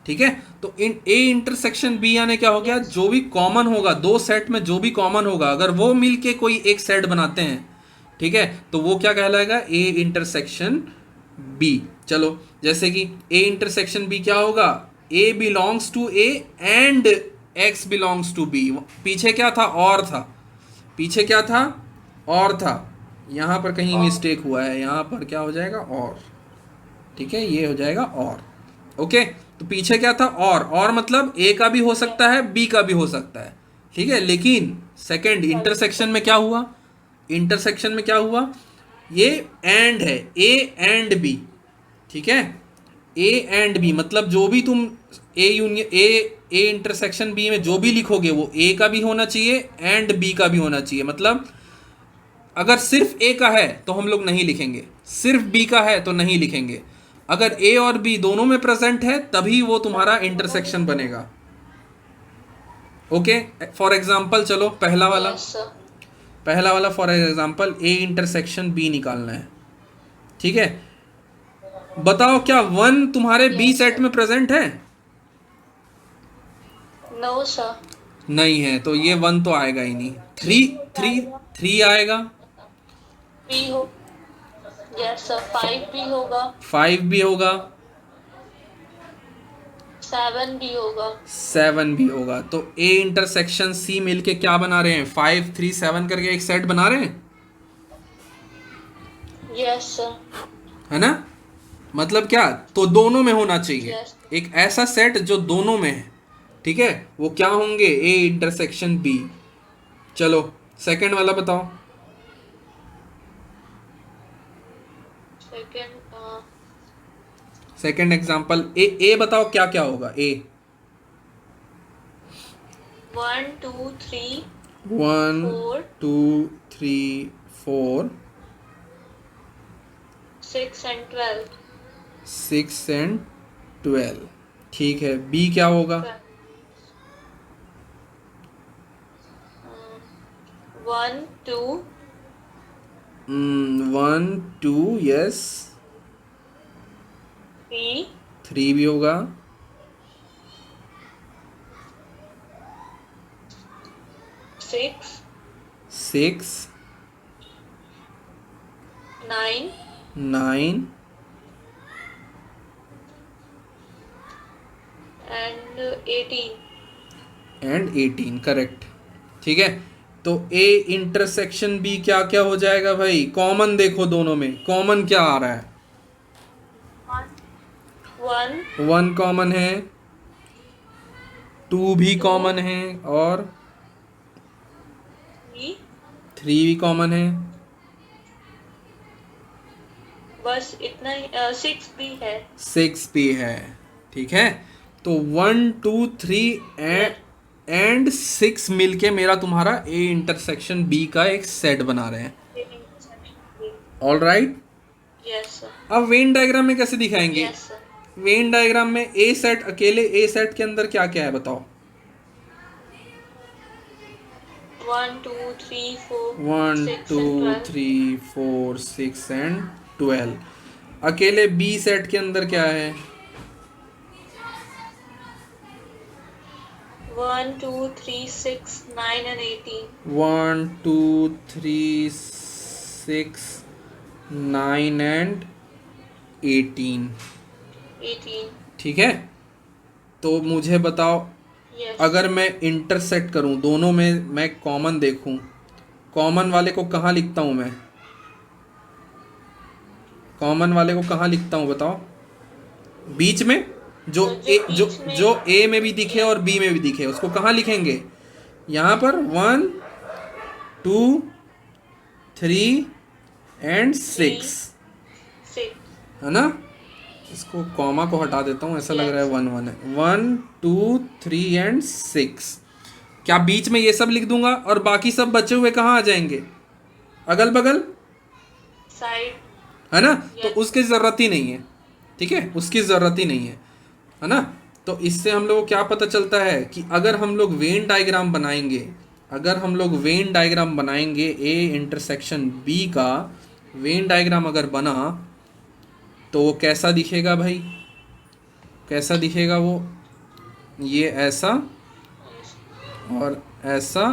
ठीक है। तो ए इंटरसेक्शन बी यानी क्या हो गया? जो भी कॉमन होगा, दो सेट में जो भी कॉमन होगा, अगर वो मिलके कोई एक सेट बनाते हैं, ठीक है, तो वो क्या कहलाएगा? A intersection B. चलो, जैसे कि ए इंटरसेक्शन बी क्या होगा? A belongs to a and x belongs to b. पीछे क्या था? और था। पीछे क्या था? और था। यहाँ पर कहीं मिस्टेक हुआ है, यहाँ पर क्या हो जाएगा? और, ठीक है, ये हो जाएगा और, ओके। तो पीछे क्या था? और मतलब ए का भी हो सकता है, बी का भी हो सकता है, ठीक है। लेकिन सेकंड इंटरसेक्शन में क्या हुआ? इंटरसेक्शन में क्या हुआ? ये एंड है, ए एंड बी, ठीक है। ए एंड बी मतलब जो भी तुम A union A intersection B में जो भी लिखोगे वो ए का भी होना चाहिए एंड बी का भी होना चाहिए। मतलब अगर सिर्फ ए का है तो हम लोग नहीं लिखेंगे, सिर्फ बी का है तो नहीं लिखेंगे। अगर ए और बी दोनों में प्रेजेंट है तभी वो तुम्हारा इंटरसेक्शन बनेगा, ओके। फॉर एग्जाम्पल, चलो पहला वाला for example A intersection B निकालना है, ठीक है। बताओ क्या 1 तुम्हारे बी सेट में प्रेजेंट है? No sir. नहीं है, तो ये 1 तो आएगा ही नहीं। 3 आएगा, बी हो. Yes sir. 5 भी होगा. 5 भी होगा, 7 भी होगा. 7 भी होगा। तो ए इंटरसेक्शन सी मिलके क्या बना रहे हैं? 5 3 7 करके एक सेट बना रहे हैं, यस सर. है ना? मतलब क्या? तो दोनों में होना चाहिए। Yes. एक ऐसा सेट जो दोनों में है, ठीक है, वो क्या होंगे? A intersection B. चलो सेकंड वाला बताओ। सेकंड एग्जांपल ए बताओ क्या क्या होगा ए 1 2 3 1 4 2 3 4 6 and 12 6 एंड 12 ठीक है बी क्या होगा 1 2 1 2 यस 3 3 भी होगा 6 6 9 9 and 18 एंड 18 करेक्ट ठीक है तो ए इंटरसेक्शन बी क्या क्या हो जाएगा भाई कॉमन देखो दोनों में कॉमन क्या आ रहा है 1 1 कॉमन है 2 भी कॉमन है और 3 3 भी कॉमन है बस इतना ही 6 भी है 6 भी है ठीक है तो 1 2 3 एंड 6 मिलके मेरा तुम्हारा ए इंटरसेक्शन बी का एक सेट बना रहे हैं ऑल राइट यस सर अब वेन डायग्राम में कैसे दिखाएंगे यस सर वेन डायग्राम में ए सेट अकेले ए सेट के अंदर क्या क्या है बताओ 1 2 3 4 1 6 2 and 12 3 4 6 एंड 12 अकेले बी सेट के अंदर क्या है 1 2 3 6 9 and 18 1 2 3 6 9 एंड 18 18 ठीक है तो मुझे बताओ यस अगर मैं इंटरसेक्ट करूं दोनों में मैं कॉमन देखूं कॉमन वाले को कहाँ लिखता हूं मैं कॉमन वाले को कहाँ लिखता हूं बताओ बीच में जो जो ए बीच में- जो ए में भी दिखे और बी में भी दिखे उसको कहाँ लिखेंगे यहाँ पर 1 2 3 एंड 6 6 है ना इसको कॉमा को हटा देता हूँ ऐसा लग रहा है 1 1 है 1 2 3 एंड 6 क्या बीच में ये सब लिख दूंगा और बाकी सब बचे हुए कहाँ आ जाएंगे अगल बगल साइड है ना तो Yes. उसकी ज़रूरत ही नहीं है ठीक है उसकी ज़रूरत ही नहीं है ना तो इससे हम लोग को क्या पता चलता है कि अगर हम लोग वेन डायग्राम बनाएंगे अगर हम लोग वेन डायग्राम बनाएंगे ए इंटरसेक्शन बी का वेन डायग्राम अगर बना तो वो कैसा दिखेगा भाई कैसा दिखेगा वो ये ऐसा और ऐसा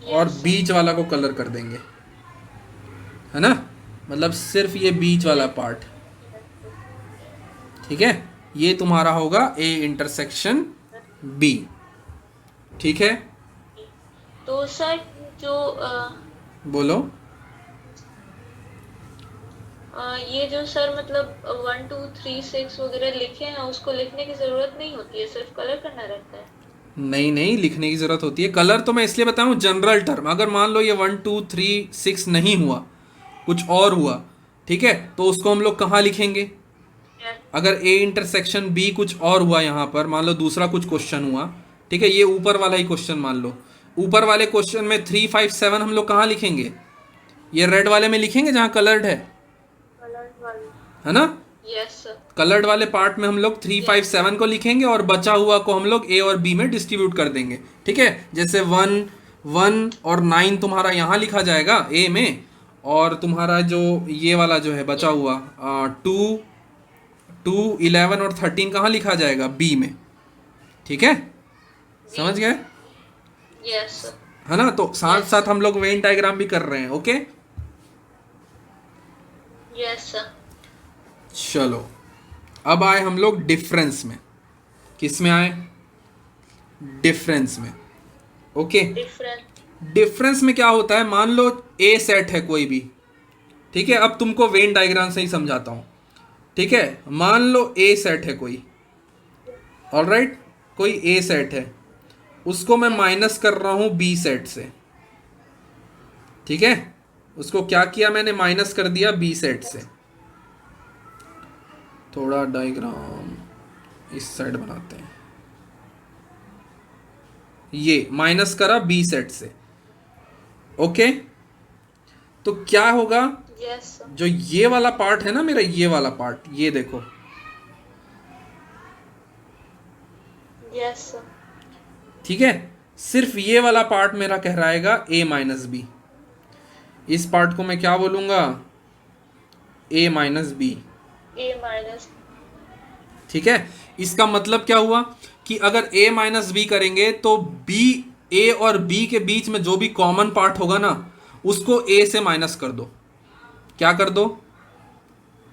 और बीच वाला को कलर कर देंगे है ना मतलब सिर्फ ये बीच वाला पार्ट ठीक है ये तुम्हारा होगा ए इंटरसेक्शन बी ठीक है तो सर जो बोलो ये जो सर मतलब 1 2 3 6 वगैरह लिखे हैं उसको लिखने की जरूरत नहीं होती है सिर्फ कलर करना रहता है नहीं नहीं लिखने की ज़रूरत होती है कलर तो मैं इसलिए बताऊँ जनरल टर्म अगर मान लो ये 1 2 3 6 नहीं हुआ कुछ और हुआ ठीक है तो उसको हम लोग कहाँ लिखेंगे अगर ए इंटरसेक्शन बी कुछ और हुआ यहाँ पर मान लो दूसरा कुछ क्वेश्चन हुआ ठीक है ये ऊपर वाला ही क्वेश्चन मान लो ऊपर वाले क्वेश्चन में 3 5 7 हम लोग कहाँ लिखेंगे ये रेड वाले में लिखेंगे जहाँ कलर्ड है है ना यस सर कलर्ड वाले पार्ट में हम लोग 3 5 7 को लिखेंगे और बचा हुआ को हम लोग ए और बी में डिस्ट्रीब्यूट कर देंगे ठीक है जैसे 1 1 और 9 तुम्हारा यहाँ लिखा जाएगा ए में और तुम्हारा जो ये वाला जो है बचा हुआ 2 2 11 और 13 कहाँ लिखा जाएगा बी में ठीक है समझ गए यस सर है ना तो साथ साथ हम लोग वेन डायग्राम भी कर रहे हैं ओके यस सर चलो अब आए हम लोग डिफरेंस में किस में आए डिफरेंस में ओके डिफरेंट डिफरेंस में क्या होता है मान लो ए सेट है कोई भी ठीक है अब तुमको वेन डायग्राम से ही समझाता हूँ ठीक है मान लो ए सेट है कोई ऑलराइट कोई ए सेट है उसको मैं माइनस कर रहा हूँ बी सेट से ठीक है उसको क्या किया मैंने माइनस कर दिया बी सेट से थोड़ा डायग्राम इस साइड बनाते हैं, ये माइनस करा बी सेट से। ओके, तो क्या होगा, यस सर। जो ये वाला पार्ट है ना मेरा, ये वाला पार्ट, ये देखो, यस सर। ठीक है, सिर्फ ये वाला पार्ट मेरा कह रहेगा a माइनस बी। इस पार्ट को मैं क्या बोलूंगा, a minus B. A minus. ठीक है, इसका मतलब क्या हुआ कि अगर a माइनस बी करेंगे तो b, a और b के बीच में जो भी कॉमन पार्ट होगा ना, उसको a से माइनस कर दो। क्या कर दो,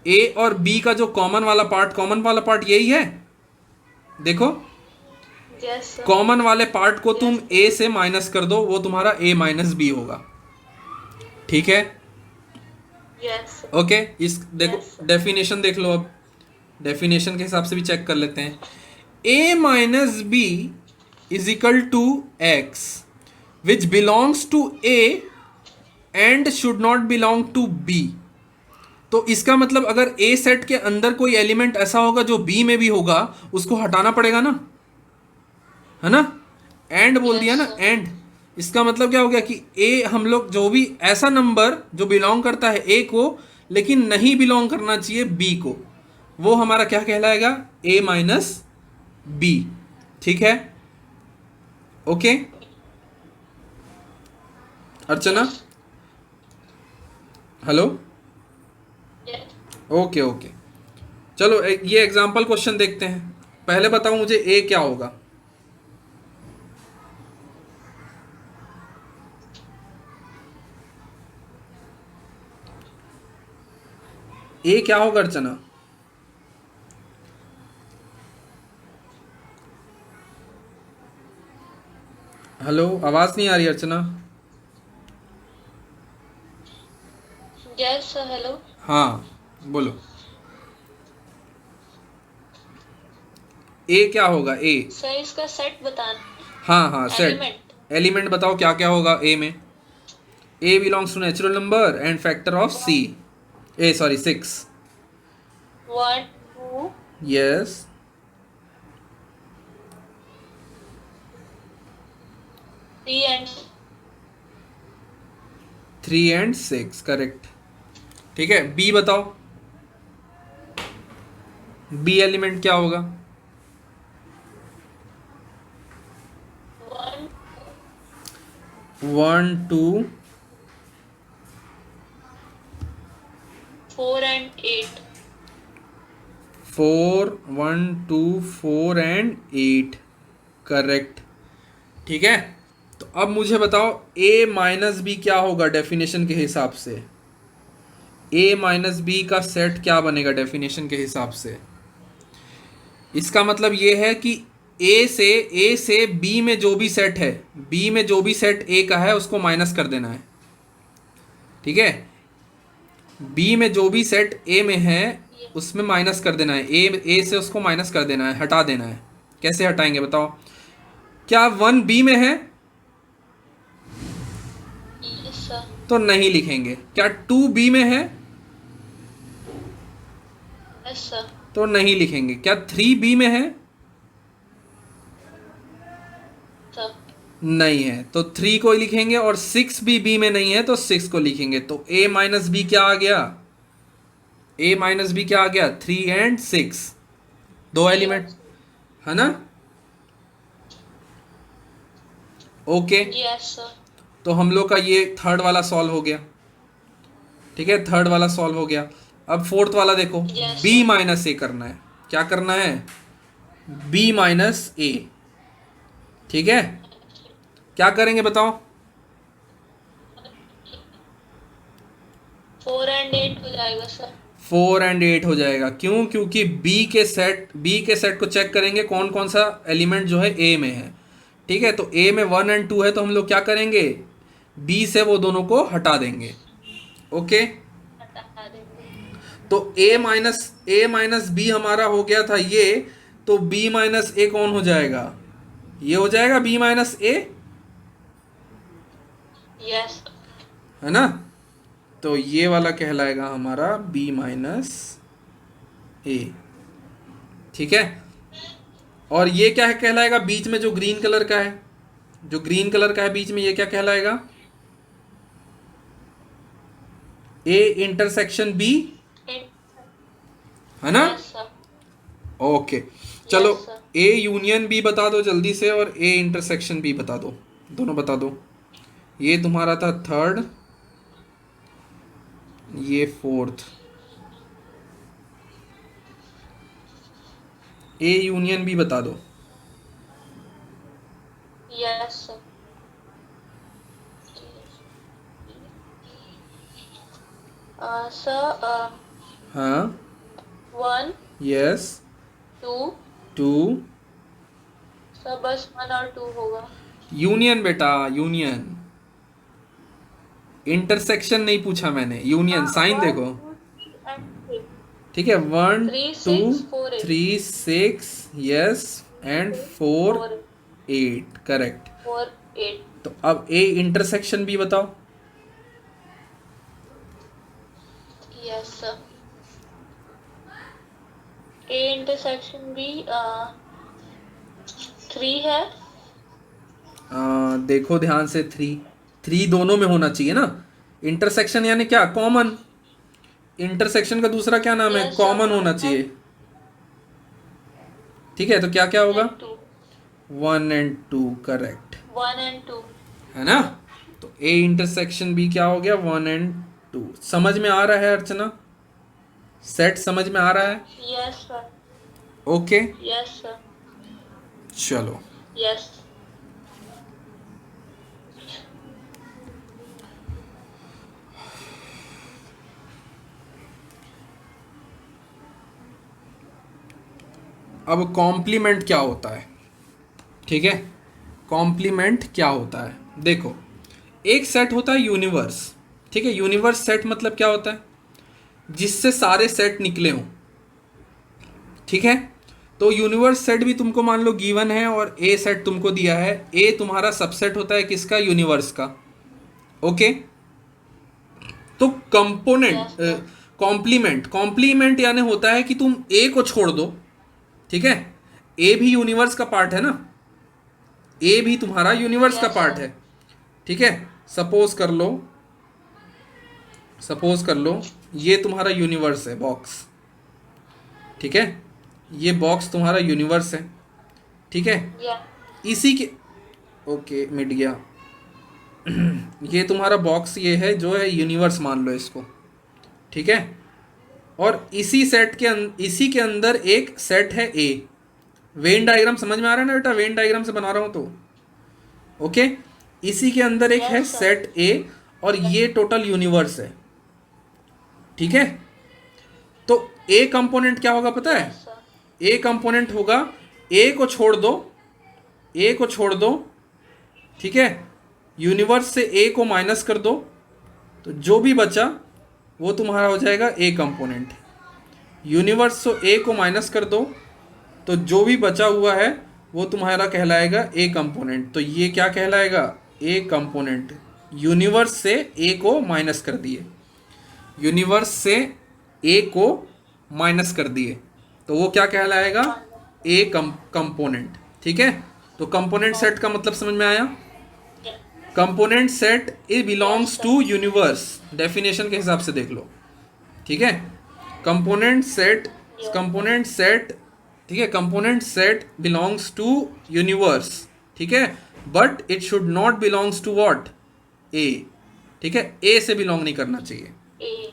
a और b का जो कॉमन वाला पार्ट यही है, देखो, यस सर। कॉमन वाले पार्ट को तुम a से माइनस कर दो, वो तुम्हारा a माइनस बी होगा। ठीक है, यस सर। ओके, इस देखो Yes, sir. डेफिनेशन देख लो, अब डेफिनेशन के हिसाब से भी चेक कर लेते हैं। a minus B is equal to x which belongs to a and should not belong to b। तो इसका मतलब अगर a सेट के अंदर कोई एलिमेंट ऐसा होगा जो b में भी होगा, उसको हटाना पड़ेगा ना, है ना। एंड बोल Yes, दिया ना, sir. एंड, इसका मतलब क्या हो गया कि a, हम लोग जो भी ऐसा नंबर जो बिलोंग करता है a को लेकिन नहीं बिलोंग करना चाहिए b को, वो हमारा क्या कहलाएगा, a माइनस बी। ठीक है, okay Archana, hello, Yes. Okay okay, चलो ये एग्जाम्पल क्वेश्चन देखते हैं। पहले बताओ मुझे a क्या होगा, a क्या होगा अर्चना, हेलो, आवाज नहीं आ रही अर्चना। Yes, sir. Hello. हाँ बोलो, a क्या होगा, a, सर इसका सेट बताना। हाँ हाँ सेट, एलिमेंट। एलिमेंट बताओ क्या क्या होगा a में। a belongs to natural number and factor of c, a sorry 6। 1, 2, yes, 3 and 3 and 6 correct. ठीक है, b बताओ, b एलिमेंट क्या होगा, 1, 1 2 4 and 8. 4, 1 2 4 and 8 correct. ठीक है, तो अब मुझे बताओ a माइनस बी क्या होगा डेफिनेशन के हिसाब से, a माइनस बी का सेट क्या बनेगा डेफिनेशन के हिसाब से। इसका मतलब ये है कि a से b में जो भी सेट है, b में जो भी सेट a का है उसको माइनस कर देना है। ठीक है, b में जो भी सेट a में है उसमें माइनस कर देना है, a से उसको माइनस कर देना है, हटा देना है। कैसे हटाएंगे बताओ, क्या 1 b में है Yes, sir. तो नहीं लिखेंगे, क्या 2 b में है Yes, sir. तो नहीं लिखेंगे, क्या 3 b में है Sir. नहीं है तो 3 को लिखेंगे, और 6 भी b में नहीं है तो 6 को लिखेंगे। तो a माइनस बी क्या आ गया, a माइनस बी क्या आ गया, 3 एंड 6, दो एलिमेंट, है ना। Okay, Yes, sir. तो हम लोग का ये थर्ड वाला सॉल्व हो गया। ठीक है, थर्ड वाला सॉल्व हो गया। अब फोर्थ वाला देखो, Yes, b sir. माइनस ए करना है। क्या करना है, b माइनस ए। ठीक है, क्या करेंगे बताओ, 4 and 8 हो जाएगा सर। 4 एंड 8 हो जाएगा। क्यों, क्योंकि b के सेट को चेक करेंगे कौन कौन सा एलिमेंट जो है a में है। ठीक है, तो a में 1 एंड 2 है तो हम लोग क्या करेंगे, b से वो दोनों को हटा देंगे। ओके, हटा देंगे। तो a माइनस बी हमारा हो गया था ये, तो b माइनस ए कौन हो जाएगा, ये हो जाएगा b माइनस ए, यस। है ना। तो ये वाला कहलाएगा हमारा b माइनस ए। ठीक है, और ये क्या है कहलाएगा बीच में जो ग्रीन कलर का है, जो ग्रीन कलर का है बीच में, ये क्या कहलाएगा? ए इंटरसेक्शन बी, It, है ना? yes sir. ओके, चलो Yes sir. A union B बता दो जल्दी से, और ए इंटरसेक्शन बी बता दो, दोनों बता दो। ये तुम्हारा था थर्ड, ये फोर्थ। ए यूनियन बी बता दो। Yes sir. Sir, हाँ, 1, यस, 2, टू, सर बस 1 और 2 होगा। यूनियन बेटा, यूनियन, इंटरसेक्शन नहीं पूछा मैंने, यूनियन, साइन 1, देखो। 2, 3 and 6. ठीक है, 1 3, 2 6, 4, 8. 3 6, यस, एंड 4 4, 8, करेक्ट। 4, 8. तो अब ए इंटरसेक्शन बी बताओ। Yes sir. A intersection B 3 है। देखो ध्यान से, 3 दोनों में होना चाहिए ना। इंटरसेक्शन यानी क्या? कॉमन। इंटरसेक्शन का दूसरा क्या नाम है? Yes, common sir. होना चाहिए। ठीक है, तो क्या क्या होगा? 2, 1 एंड 2, करेक्ट, 1 and 2. है ना? तो ए इंटरसेक्शन बी क्या हो गया? 1 एंड 2। समझ में आ रहा है अर्चना? सेट समझ में आ रहा है? Yes sir. Okay, Yes sir. चलो Yes. अब कॉम्प्लीमेंट क्या होता है? ठीक है, कॉम्प्लीमेंट क्या होता है? देखो, एक सेट होता है यूनिवर्स। ठीक है, यूनिवर्स सेट मतलब क्या होता है? जिससे सारे सेट निकले हों। ठीक है, तो यूनिवर्स सेट भी तुमको मान लो गिवन है, और ए सेट तुमको दिया है। ए तुम्हारा सबसेट होता है किसका? यूनिवर्स का। ओके, तो कंपोनेंट, कॉम्प्लीमेंट, कॉम्प्लीमेंट यानी होता है कि तुम ए को छोड़ दो। ठीक है, ए भी यूनिवर्स का पार्ट है ना, ए भी तुम्हारा यूनिवर्स का Yes, पार्ट sir. है। ठीक है, सपोज कर लो ये तुम्हारा यूनिवर्स है, बॉक्स। ठीक है, ये बॉक्स तुम्हारा यूनिवर्स है। ठीक है, Yeah. इसी के, ओके मिट गया। ये तुम्हारा बॉक्स ये है, जो है यूनिवर्स मान लो इसको। ठीक है, और इसी सेट के इसी के अंदर एक सेट है ए। वेन डायग्राम समझ में आ रहा है ना बेटा? वेन डायग्राम से बना रहा हूं तो ओके। इसी के अंदर एक है Yes, sir. सेट ए, और ये टोटल यूनिवर्स है। ठीक है, तो ए कंपोनेंट क्या होगा पता है? Yes, sir. ए कंपोनेंट होगा, ए को छोड़ दो, ए को छोड़ दो। ठीक है, यूनिवर्स से ए को माइनस कर दो, तो जो भी बचा वो तुम्हारा हो जाएगा ए कंपोनेंट। यूनिवर्स से ए को माइनस कर दो, तो जो भी बचा हुआ है वो तुम्हारा कहलाएगा ए कंपोनेंट। तो ये क्या कहलाएगा? ए कंपोनेंट। यूनिवर्स से ए को माइनस कर दिए, यूनिवर्स से ए को माइनस कर दिए, तो वो क्या कहलाएगा? ए कंपोनेंट। ठीक है, तो कंपोनेंट सेट का मतलब समझ में आया? Component set A belongs to universe, definition के हिसाब से देख लो। ठीक है, कंपोनेंट सेट, ठीक है, component set belongs to universe. ठीक है, but it should not belongs to what? A. ठीक है, ए से बिलोंग नहीं करना चाहिए। A.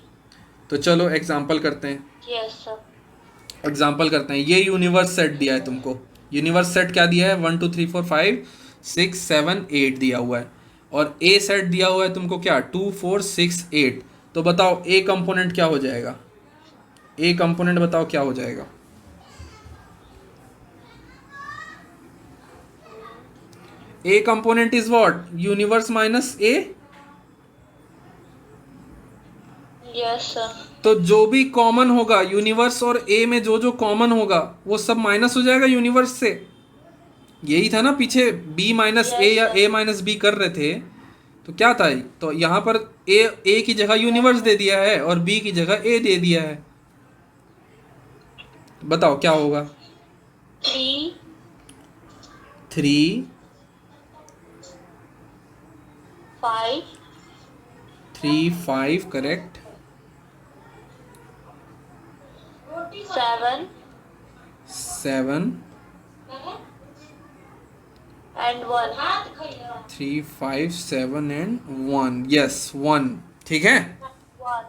तो चलो एग्जाम्पल करते हैं, Yes sir. एग्जाम्पल करते हैं। ये यूनिवर्स सेट दिया है तुमको। यूनिवर्स सेट क्या दिया है? 1 2 3 4 5 6 7 8 दिया हुआ है, और ए सेट दिया हुआ है तुमको क्या? 2 4 6 8। तो बताओ ए कंपोनेंट क्या हो जाएगा? ए कंपोनेंट बताओ क्या हो जाएगा? ए component is what? Universe minus A. Yes sir. तो जो भी कॉमन होगा यूनिवर्स और ए में, जो जो कॉमन होगा वो सब माइनस हो जाएगा यूनिवर्स से। यही था ना पीछे बी माइनस ए या ए माइनस बी कर रहे थे, तो क्या था? तो यहाँ पर ए की जगह यूनिवर्स दे दिया है, और बी की जगह ए दे दिया है। बताओ क्या होगा? 3 3 5 3 5 करेक्ट 7 7 and 1. 3 5 7 एंड 1 यस 1 ठीक है 1.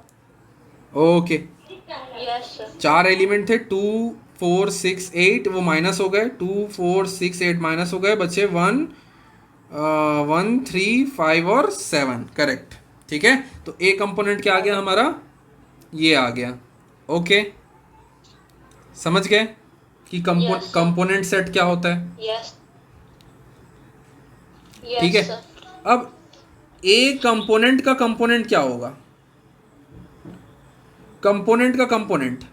Okay Yes, sir. 4 एलिमेंट थे 2 4 6 8 वो माइनस हो गए 2 4 6 8 माइनस हो गए बचे 1 1 3 5 और 7 करेक्ट ठीक है तो ए कंपोनेंट क्या आ गया हमारा ये आ गया ओके समझ गए कि Yes, sir. कंपोनेंट सेट क्या होता है Yes. Yes, ठीक है sir. अब ए कंपोनेंट का कंपोनेंट क्या होगा कंपोनेंट का कंपोनेंट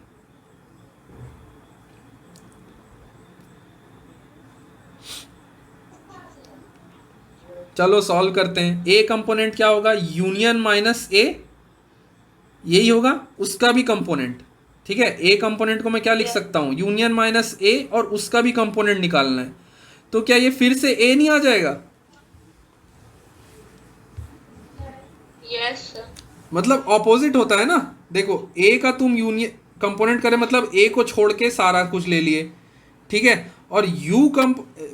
चलो सॉल्व करते हैं ए कंपोनेंट क्या होगा यूनियन माइनस ए यही होगा उसका भी कंपोनेंट ठीक है ए कंपोनेंट को मैं क्या लिख सकता हूं यूनियन माइनस ए और उसका भी कंपोनेंट निकालना है तो क्या ये फिर से ए नहीं आ जाएगा Yes, sir. मतलब ऑपोजिट होता है ना देखो ए का तुम यूनियन कंपोनेंट करे मतलब ए को छोड़ के सारा कुछ ले लिए ठीक है और यू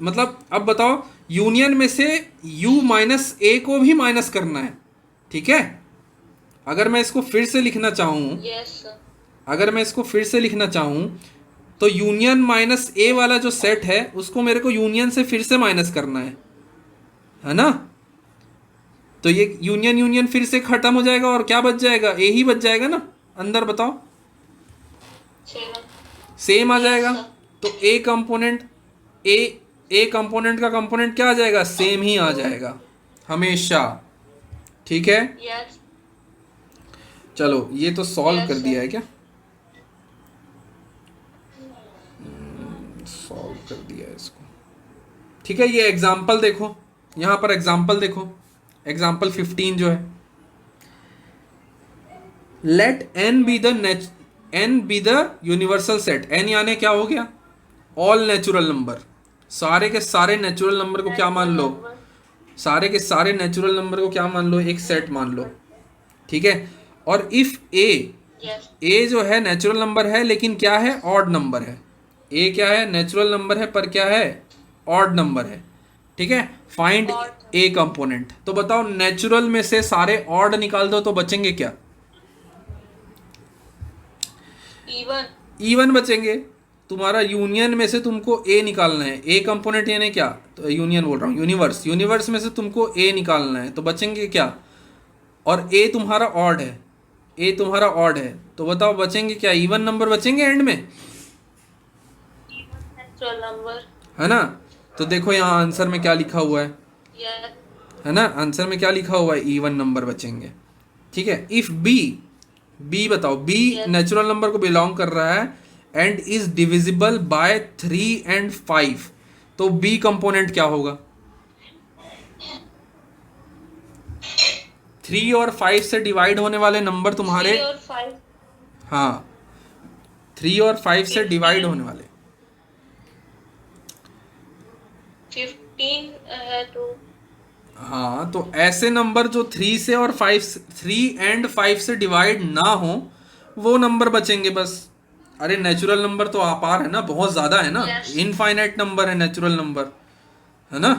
मतलब अब बताओ यूनियन में से यू माइनस ए को भी माइनस करना है ठीक है अगर मैं इसको फिर से लिखना चाहूँ Yes, sir. अगर मैं इसको फिर से लिखना चाहूँ तो यूनियन माइनस ए वाला जो सेट है उसको मेरे को यूनियन से फिर से माइनस करना है ना तो ये यूनियन यूनियन फिर से खत्म हो जाएगा और क्या बच जाएगा ए ही बच जाएगा ना अंदर बताओ 7. सेम आ जाएगा Yes, sir. तो ए कंपोनेंट का कंपोनेंट क्या आ जाएगा सेम ही आ जाएगा हमेशा ठीक है Yes. चलो ये तो सॉल्व Yes, कर sir. दिया है क्या सॉल्व कर दिया है इसको ठीक है ये एग्जाम्पल देखो यहाँ पर एग्जाम्पल देखो एग्जाम्पल 15 जो है let N be the universal set N यानी क्या हो गया ऑल नेचुरल नंबर सारे के सारे नेचुरल नंबर को क्या मान लो सारे के सारे नेचुरल नंबर को क्या मान लो एक सेट मान लो ठीक है और इफ ए Yes. ए जो है नेचुरल नंबर है लेकिन क्या है ऑड नंबर है ए क्या है नेचुरल नंबर है पर क्या है ऑड नंबर है ठीक है फाइंड Odd. ए कंपोनेंट तो बताओ नेचुरल में से सारे ऑड निकाल दो तो बचेंगे क्या Even. इवन बचेंगे तुम्हारा यूनियन में से तुमको ए निकालना है ए कंपोनेंट यानी क्या तो यूनियन बोल रहा हूँ यूनिवर्स में से तुमको ए निकालना है तो बचेंगे क्या और ए तुम्हारा ऑड है ए तुम्हारा ऑड है तो बताओ बचेंगे क्या इवन नंबर बचेंगे एंड में Natural number. है ना तो देखो यहाँ आंसर में क्या लिखा हुआ है Yes. है ना आंसर में क्या लिखा हुआ है इवन नंबर बचेंगे ठीक है इफ बी बताओ बी Yes. नेचुरल नंबर को बिलोंग कर रहा है and is divisible by 3 and 5 तो बी कंपोनेंट क्या होगा 3 और 5 से डिवाइड होने वाले नंबर तुम्हारे 3 और 5. हाँ 3 और 5 से डिवाइड होने वाले 15 है तो हाँ तो ऐसे नंबर जो 3 से और 3 एंड 5 से डिवाइड ना हो वो नंबर बचेंगे बस अरे नेचुरल नंबर तो अपार है ना बहुत ज़्यादा है ना Yes. इनफाइनाइट नंबर है नेचुरल नंबर है ना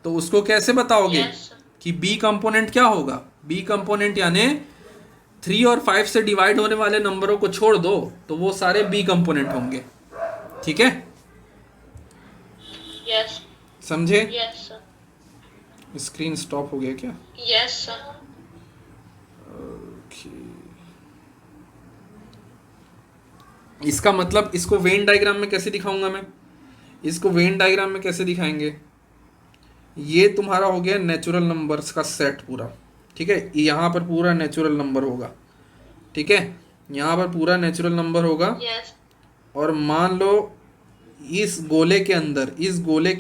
तो उसको कैसे बताओगे Yes. कि बी कंपोनेंट क्या होगा बी कंपोनेंट यानी 3 और 5 से डिवाइड होने वाले नंबरों को छोड़ दो तो वो सारे बी कंपोनेंट होंगे ठीक है Yes. समझे Yes, sir. स्क्रीन स्टॉप हो गया क्या Yes, sir. इसका मतलब इसको वेन डायग्राम में कैसे दिखाऊंगा मैं इसको वेन डायग्राम में कैसे दिखाएंगे ये तुम्हारा हो गया नेचुरल नंबर्स का सेट पूरा ठीक है यहाँ पर पूरा नेचुरल नंबर होगा ठीक है यहाँ पर पूरा नेचुरल नंबर होगा Yes. और मान लो इस गोले के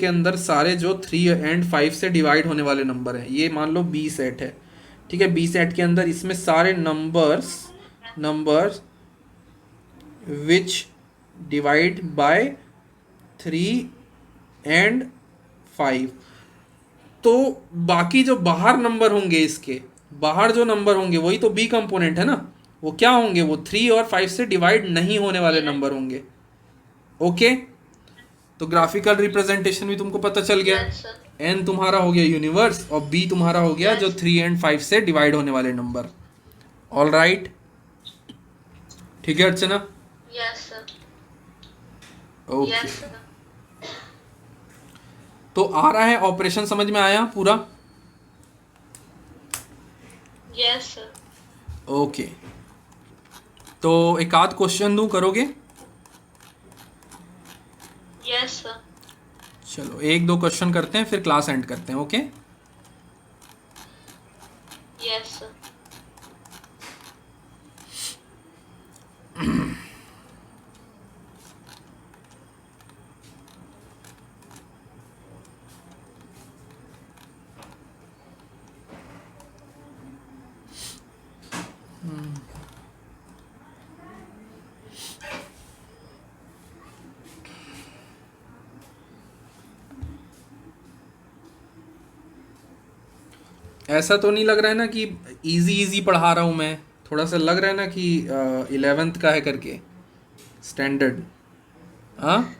अंदर सारे जो 3 एंड 5 से डिवाइड होने वाले नंबर हैं ये मान लो बी सेट है ठीक है बी सेट के अंदर इसमें सारे numbers which divide by 3 and 5। तो बाकी जो बाहर नंबर होंगे, इसके बाहर जो नंबर होंगे वही तो बी कंपोनेंट है ना, वो क्या होंगे, वो 3 और 5 से डिवाइड नहीं होने वाले Yes. नंबर होंगे। ओके, तो ग्राफिकल रिप्रेजेंटेशन भी तुमको पता चल गया। Yes, sir. एन तुम्हारा हो गया यूनिवर्स और बी तुम्हारा हो गया जो Yes. 3 एंड 5 से डिवाइड होने वाले नंबर। ऑल राइट, ठीक है अर्चना? Yes, sir. Okay Yes, sir. तो आ रहा है, ऑपरेशन समझ में आया पूरा? Yes, sir. ओके, तो एक आध क्वेश्चन दूं, करोगे? Yes, sir. चलो एक दो क्वेश्चन करते हैं फिर क्लास एंड करते हैं। Okay Yes, sir. ऐसा तो नहीं लग रहा है ना कि इजी इजी पढ़ा रहा हूँ मैं? थोड़ा सा लग रहा है ना कि 11th का है करके स्टैंडर्ड। हाँ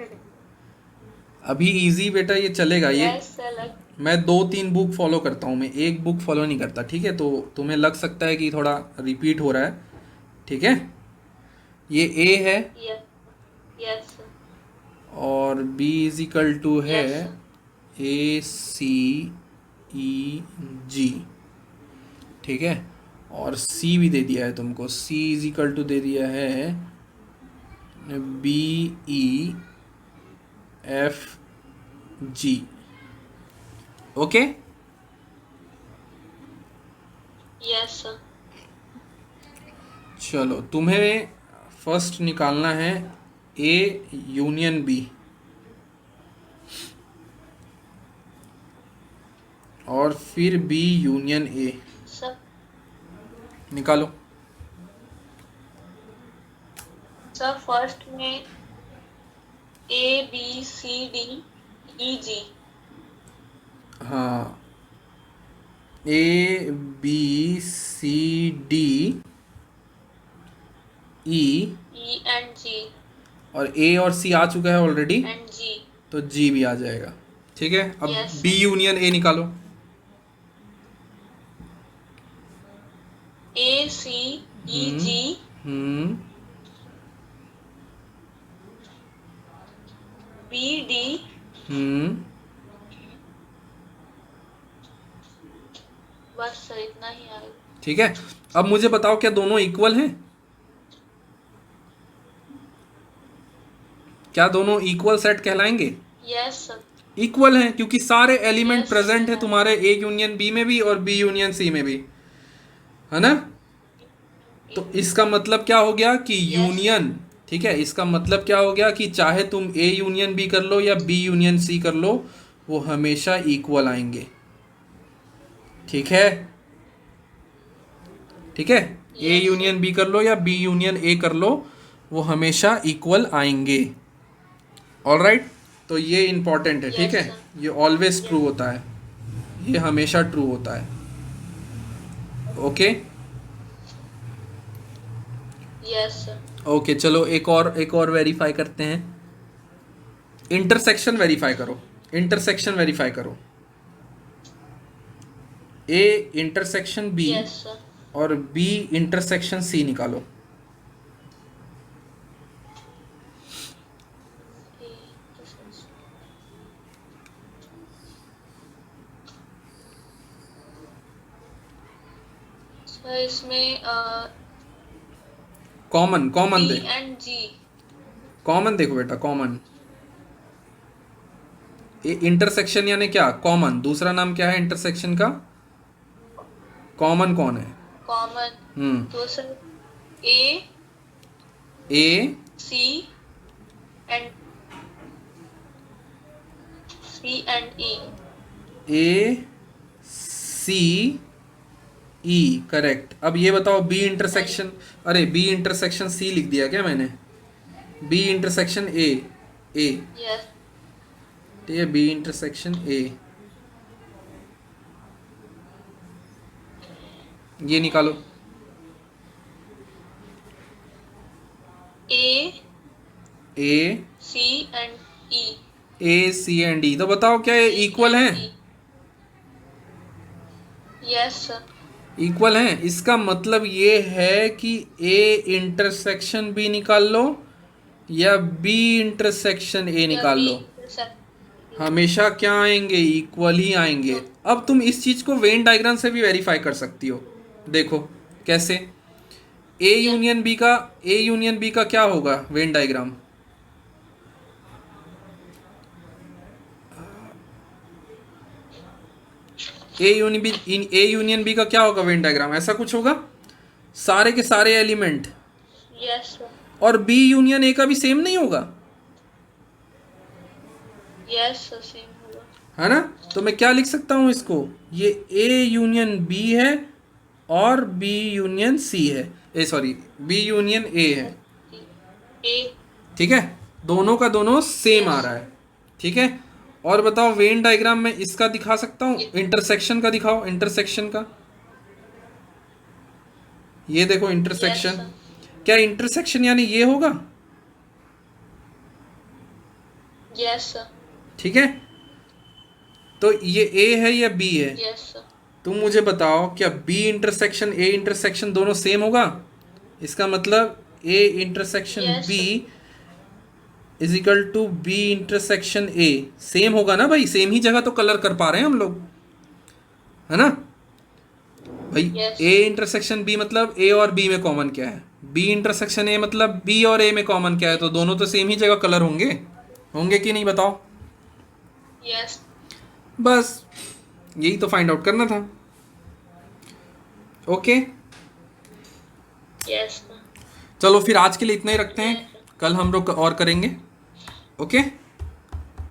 अभी इजी बेटा ये चलेगा। ये Yes, sir. Like, मैं 2-3 बुक फॉलो करता हूँ, मैं एक बुक फॉलो नहीं करता, ठीक है? तो तुम्हें लग सकता है कि थोड़ा रिपीट हो रहा है, ठीक है? ये ए है yeah. Yes, sir. और बी इज इक्वल टू है Yes, sir. A C E G, ठीक है? और सी भी दे दिया है तुमको, सी इज इक्वल टू दे दिया है B E F G. Okay Yes, sir. चलो तुम्हें फर्स्ट निकालना है ए यूनियन बी और फिर बी यूनियन ए। Sir. निकालो। Sir, first में A, B, C, D, E, G. हाँ A B C D E E and G और ए और सी आ चुका है ऑलरेडी, and G. तो जी भी आ जाएगा, ठीक है? अब Yes. बी यूनियन ए निकालो। A, C, E, G, hmm B, D, हम्म बस सर इतना ही आएगा। ठीक है। अब मुझे बताओ क्या दोनों इक्वल हैं? क्या दोनों इक्वल सेट कहलाएंगे? Yes, sir. इक्वल हैं क्योंकि सारे एलिमेंट Yes, प्रेजेंट है sir. तुम्हारे ए यूनियन बी में भी और बी यूनियन सी में भी, है ना? तो इसका मतलब क्या हो गया कि Yes. यूनियन, ठीक है? इसका मतलब क्या हो गया कि चाहे तुम ए यूनियन बी कर लो या बी यूनियन सी कर लो, वो हमेशा इक्वल आएंगे, ठीक है? ठीक है, ए Yes. यूनियन बी कर लो या बी यूनियन ए कर लो, वो हमेशा इक्वल आएंगे। ऑल राइट, तो ये इंपॉर्टेंट है, ठीक Yes, है? sir. ये ऑलवेज ट्रू होता है, ये हमेशा ट्रू होता है। Okay Yes, sir. ओके चलो एक और वेरीफाई करते हैं। इंटरसेक्शन वेरीफाई करो, इंटरसेक्शन वेरीफाई करो। A intersection B Yes, sir. और बी इंटरसेक्शन सी निकालो। सर इसमें कॉमन कॉमन B दे, and G. कॉमन देखो बेटा, कॉमन। ये इंटरसेक्शन यानी क्या? कॉमन। दूसरा नाम क्या है इंटरसेक्शन का? कॉमन कौन है? Common. तो sir A, A C and E. A C E, correct. अब ये बताओ बी इंटरसेक्शन, अरे बी इंटरसेक्शन सी लिख दिया क्या मैंने? B intersection A, A Yes. ठीक है, बी इंटरसेक्शन ए, ये निकालो। ए ए सी and E. A C and ई, तो बताओ क्या ये इक्वल हैं? Yes sir. इक्वल हैं, इसका मतलब ये है कि ए इंटरसेक्शन बी निकाल लो या बी इंटरसेक्शन ए निकाल लो, हमेशा क्या आएंगे? इक्वल ही आएंगे। अब तुम इस चीज को वेन डायग्राम से भी वेरीफाई कर सकती हो। देखो कैसे, ए यूनियन बी का क्या होगा Venn diagram? A union B का क्या होगा वेन डायग्राम? ऐसा कुछ होगा, सारे के सारे एलिमेंट। Yes sir. और बी यूनियन ए का भी सेम नहीं होगा, यस सर, सेम होगा। है ना? तो मैं क्या लिख सकता हूँ इसको, ये ए यूनियन बी है और बी यूनियन सी है, ए सॉरी बी यूनियन ए है। ए। ठीक है, दोनों का दोनों सेम आ रहा है। ठीक है, और बताओ वेन डायग्राम में इसका दिखा सकता हूँ, इंटरसेक्शन का दिखाओ, इंटरसेक्शन का। ये देखो इंटरसेक्शन, क्या इंटरसेक्शन यानी ये होगा? Yes sir. ठीक है, तो ये ए है या बी है? Yes sir. तुम मुझे बताओ क्या बी इंटरसेक्शन ए इंटरसेक्शन दोनों सेम होगा? इसका मतलब A intersection Yes, B is equal to B intersection A, same होगा ना भाई? सेम ही जगह तो कलर कर पा रहे हैं हम लोग, है ना भाई? Yes. ए इंटरसेक्शन बी मतलब ए और बी में कॉमन क्या है? बी इंटरसेक्शन ए मतलब बी और ए में कॉमन क्या है? तो दोनों तो सेम ही जगह कलर होंगे, होंगे कि नहीं बताओ? यस। बस यही तो फाइंड आउट करना था। Okay, yes. चलो फिर आज के लिए इतना ही रखते हैं, कल हम लोग और करेंगे। ओके।